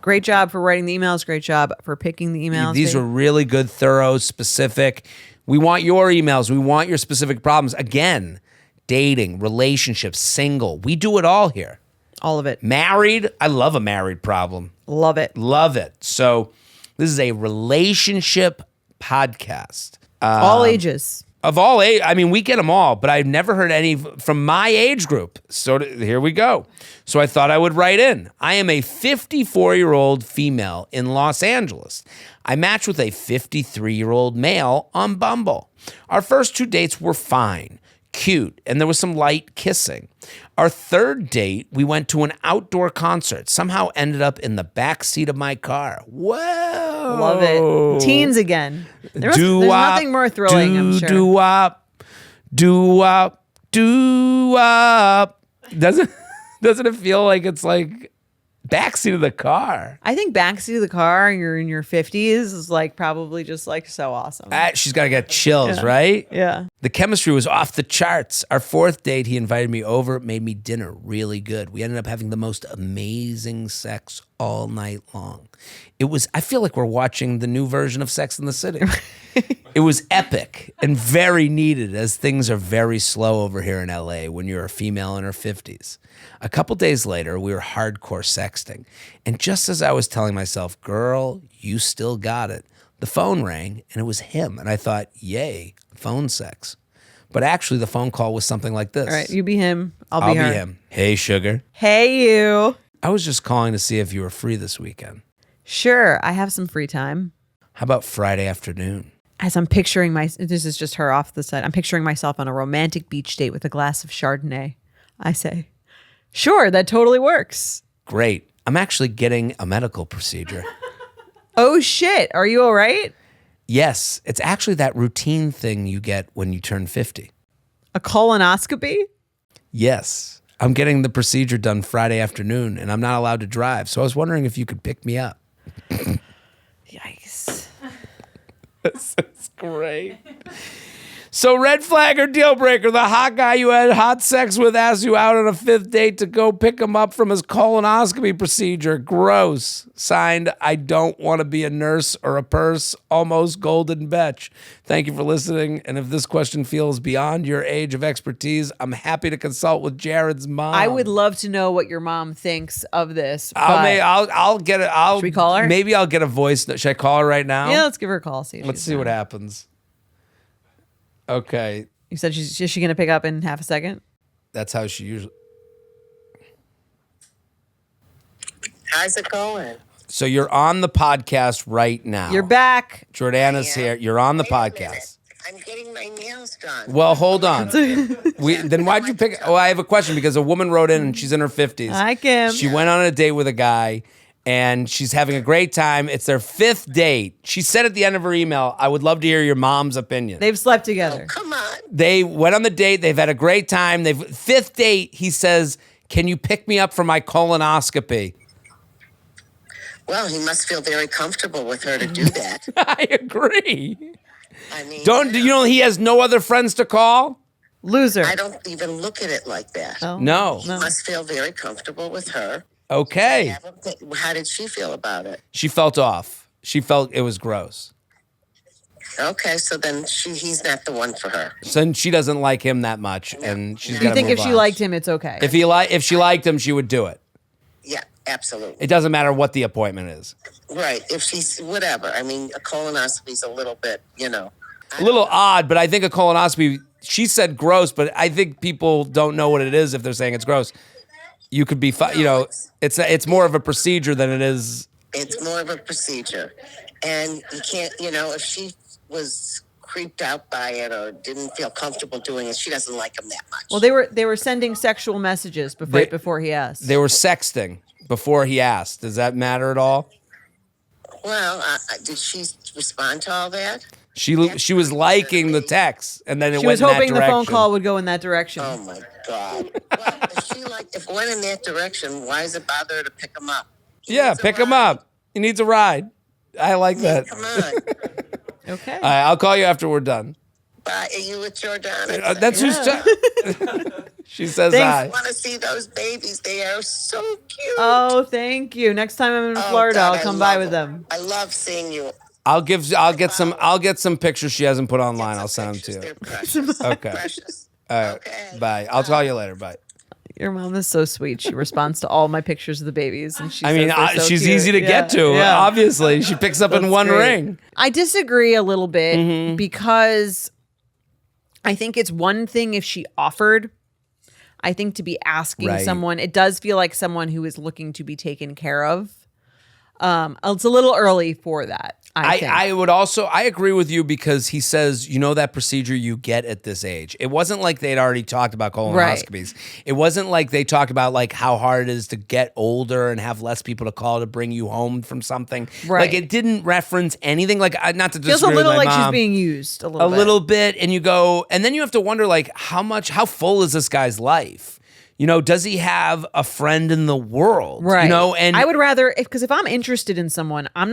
Great job for writing the emails. Great job for picking the emails. These are really good, thorough, specific. We want your emails. We want your specific problems. Again, dating, relationships, single. We do it all here. All of it. Married. I love a married problem. Love it. Love it. So this is a relationship podcast. All ages. Of all age. I mean, we get them all, but I've never heard any from my age group. So here we go. So I thought I would write in. I am a 54-year-old female in Los Angeles. I matched with a 53-year-old male on Bumble. Our first 2 dates were fine. Cute, and there was some light kissing. Our third date, we went to an outdoor concert. Somehow ended up in the back seat of my car. Whoa. Love it. Teens again. There's nothing more thrilling, I'm sure. Do-wop. Doesn't it feel like it's like backseat of the car? I think backseat of the car, you're in your 50s, is like probably just like so awesome. She's got to get chills, right? Yeah. The chemistry was off the charts. Our fourth date, he invited me over, made me dinner really good. We ended up having the most amazing sex all night long. I feel like we're watching the new version of Sex and the City. It was epic and very needed, as things are very slow over here in LA when you're a female in her 50s. A couple days later, we were hardcore sexting. And just as I was telling myself, girl, you still got it, the phone rang and it was him. And I thought, yay, phone sex. But actually, the phone call was something like this. All right, you be him, I'll be her. him. Hey, sugar. Hey, you. I was just calling to see if you were free this weekend. Sure, I have some free time. How about Friday afternoon? As I'm picturing this is just her off the side. I'm picturing myself on a romantic beach date with a glass of Chardonnay. I say, sure, that totally works. Great. I'm actually getting a medical procedure. Oh, shit. Are you all right? Yes. It's actually that routine thing you get when you turn 50. A colonoscopy? Yes. I'm getting the procedure done Friday afternoon, and I'm not allowed to drive. So I was wondering if you could pick me up. Yikes. This is great. So red flag or deal breaker, the hot guy you had hot sex with asks you out on a fifth date to go pick him up from his colonoscopy procedure. Gross. Signed, I don't want to be a nurse or a purse. Almost Golden Betch. Thank you for listening. And if this question feels beyond your age of expertise, I'm happy to consult with Jared's mom. I would love to know what your mom thinks of this. I'll get it. Should we call her? Maybe I'll get a voice note. Should I call her right now? Yeah, let's give her a call. Let's see what happens. Okay. You said is she going to pick up in half a second? That's how she usually... How's it going? So you're on the podcast right now. You're back. Jordana's here. You're on the Wait a podcast. minute. I'm getting my nails done. Well, hold on. Then why'd you pick... Oh, I have a question because a woman wrote in and she's in her 50s. Hi, Kim. She went on a date with a guy and she's having a great time. It's their fifth date. She said at the end of her email, I would love to hear your mom's opinion. They've slept together. Oh, come on. They went on the date. They've had a great time. Fifth date, he says, can you pick me up for my colonoscopy? Well, he must feel very comfortable with her to do that. I agree. I mean, He has no other friends to call? Loser. I don't even look at it like that. Oh, No. He must feel very comfortable with her. Okay. How did she feel about it? She felt off. She felt it was gross. Okay, so then he's not the one for her. So she doesn't like him that much, and she's got to You think move if she on. liked him, it's okay? If she liked him, she would do it. Yeah, absolutely. It doesn't matter what the appointment is. Right. If she's whatever. I mean, a colonoscopy's a little bit, A little odd, but I think a colonoscopy, she said gross, but I think people don't know what it is if they're saying it's gross. You could be, it's more of a procedure than it is. It's more of a procedure. And you can't, if she was creeped out by it or didn't feel comfortable doing it, she doesn't like him that much. Well, they were sending sexual messages before he asked. They were sexting before he asked. Does that matter at all? Well, did she respond to all that? She was liking the text, and then it She went was in hoping that the phone direction. call would go in that direction. Oh my God. Well, if it went in that direction, why does it bother her to pick him up? Yeah, pick him up. He needs a ride. I like that. Come on. Okay. All right, I'll call you after we're done. Bye. Are you with Jordana? That's who's. She says Thanks. I hi. want to see those babies. They are so cute. Oh, thank you. Next time I'm in Florida, God, I'll come by with them. I love seeing you. I'll get some pictures she hasn't put online. I'll send them to you. They're precious. Okay. Precious. All right. Okay. Bye. I'll call you later. Bye. Your mom is so sweet. She responds to all my pictures of the babies, and she. I mean, says they're so she's cute. easy to get to. Yeah. Obviously, she picks up in That's one great. ring. I disagree a little bit Mm-hmm. because I think it's one thing if she offered. I think to be asking Right. someone, it does feel like someone who is looking to be taken care of. It's a little early for that. I think. I agree with you because he says, that procedure you get at this age. It wasn't like they'd already talked about colonoscopies. It wasn't like they talked about like how hard it is to get older and have less people to call to bring you home from something. Right. Like it didn't reference anything. Like not to feels disagree a little with my like she's mom. being used a a little bit. little bit, and you go, and then you have to wonder like how full is this guy's life? Does he have a friend in the world? Right. And I would rather because if I'm interested in someone, I'm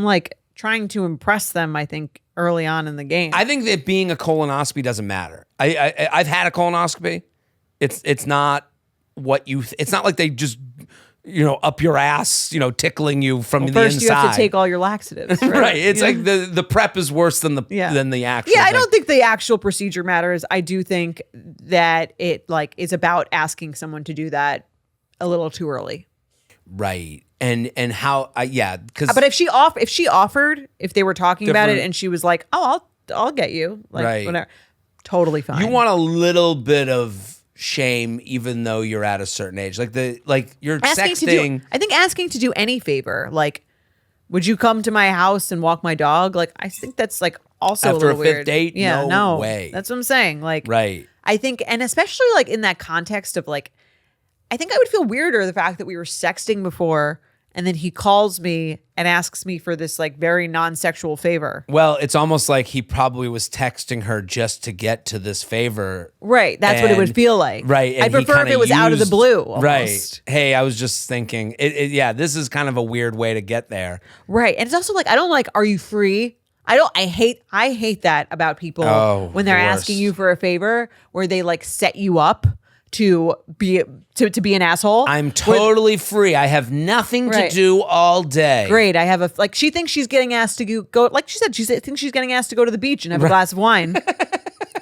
like trying to impress them, I think, early on in the game. I think that being a colonoscopy doesn't matter. I've had a colonoscopy. It's not what you. It's not like they just up your ass, tickling you from the First, inside. you have to take all your laxatives. Right. Right. It's like the prep is worse than the actual. Yeah, I thing. don't think the actual procedure matters. I do think that it is about asking someone to do that a little too early. Right. And how? Because But if she offered, if they were talking about it Different- and she was like, "Oh, I'll get you," like Right. whatever, totally fine. you want a little bit of shame, even though you're at a certain age, you're sexting. I think asking to do any favor, like, would you come to my house and walk my dog? Like, I think that's like also After a a little fifth weird. date? Yeah, No way. That's what I'm saying. Like, Right. I think, and especially like in that context of like, I think I would feel weirder the fact that we were sexting before and then he calls me and asks me for this like very non-sexual favor. Well, it's almost like he probably was texting her just to get to this favor. Right. That's what it would And- feel like. Right. and I'd he prefer if kinda it was out of the used- blue. Almost. Right. Hey, I was just thinking, this is kind of a weird way to get there. Right. And it's also like, I don't like, are you free? I hate that about people when they're the asking worst. you for a favor where they like set you up to be an asshole. I'm totally free. I have nothing to Right. do all day. Great. I have she thinks she's getting asked to go, like she said, thinks she's getting asked to go to the beach and have a glass of wine.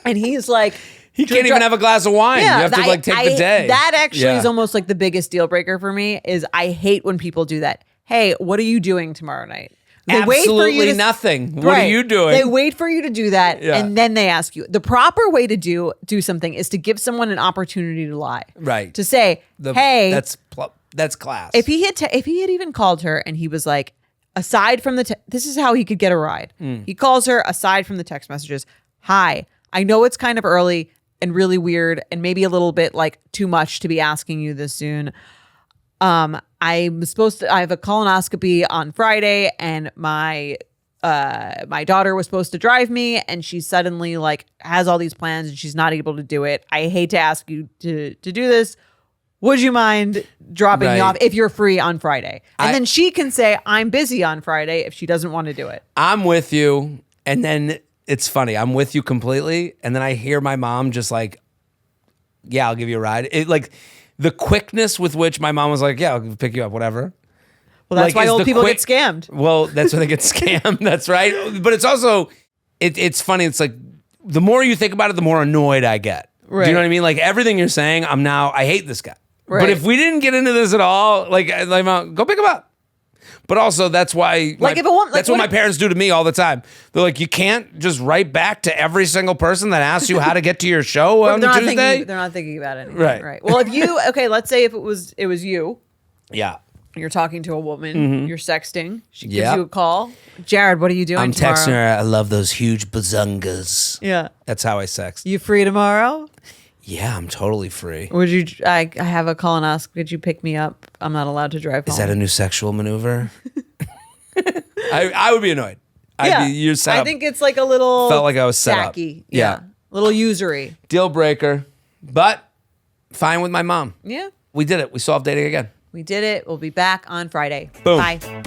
And he's like, He can't even have a glass of wine. You have to take the day. That actually Yeah. is almost like the biggest deal breaker for me is I hate when people do that. Hey, what are you doing tomorrow night? They Absolutely nothing. What are Right. you doing? They wait for you to do that, Yeah. and then they ask you. The proper way to do something is to give someone an opportunity to lie. Right. To say, hey, that's class. if he had even called her and he was like, aside from this is how he could get a ride. He calls her aside from the text messages. Hi, I know it's kind of early and really weird and maybe a little bit like too much to be asking you this soon. I have a colonoscopy on Friday and my daughter was supposed to drive me and she suddenly like has all these plans and she's not able to do it. I hate to ask you to do this. Would you mind dropping me Right. off if you're free on Friday? And then she can say, I'm busy on Friday if she doesn't want to do it. I'm with you. And then it's funny. I'm with you completely. And then I hear my mom just like, yeah, I'll give you a ride. It like the quickness with which my mom was like, yeah, I'll pick you up, whatever. Well, that's Like, why is old the people quick- get scammed. Well, that's when they get scammed. That's right. But it's also, it's funny. It's like the more you think about it, the more annoyed I get. Do Right. you know what I mean? Like everything you're saying, I hate this guy. Right. But if we didn't get into this at all, like go pick him up. But also that's why Like, if a woman- like, that's what what my if- parents do to me all the time. They're like, you can't just write back to every single person that asks you how to get to your show on They're not Tuesday. they're not thinking about anything. Right. Right. Well, if you let's say if it was you. Yeah. You're talking to a woman. You're sexting. She gives Yep. you a call. Jared, what are you doing I'm tomorrow? texting her. I love those huge bazungas. Yeah. That's how I sext. You free tomorrow? Yeah, I'm totally free. Would you? I have a colonoscopy. Could you pick me up? I'm not allowed to drive home. Is that a new sexual maneuver? I would be annoyed. You're set I up. think it's like a little Felt like I was set up. tacky. Yeah. Little usury. Deal breaker, but fine with my mom. Yeah. We did it. We solved dating again. We did it. We'll be back on Friday. Boom. Bye.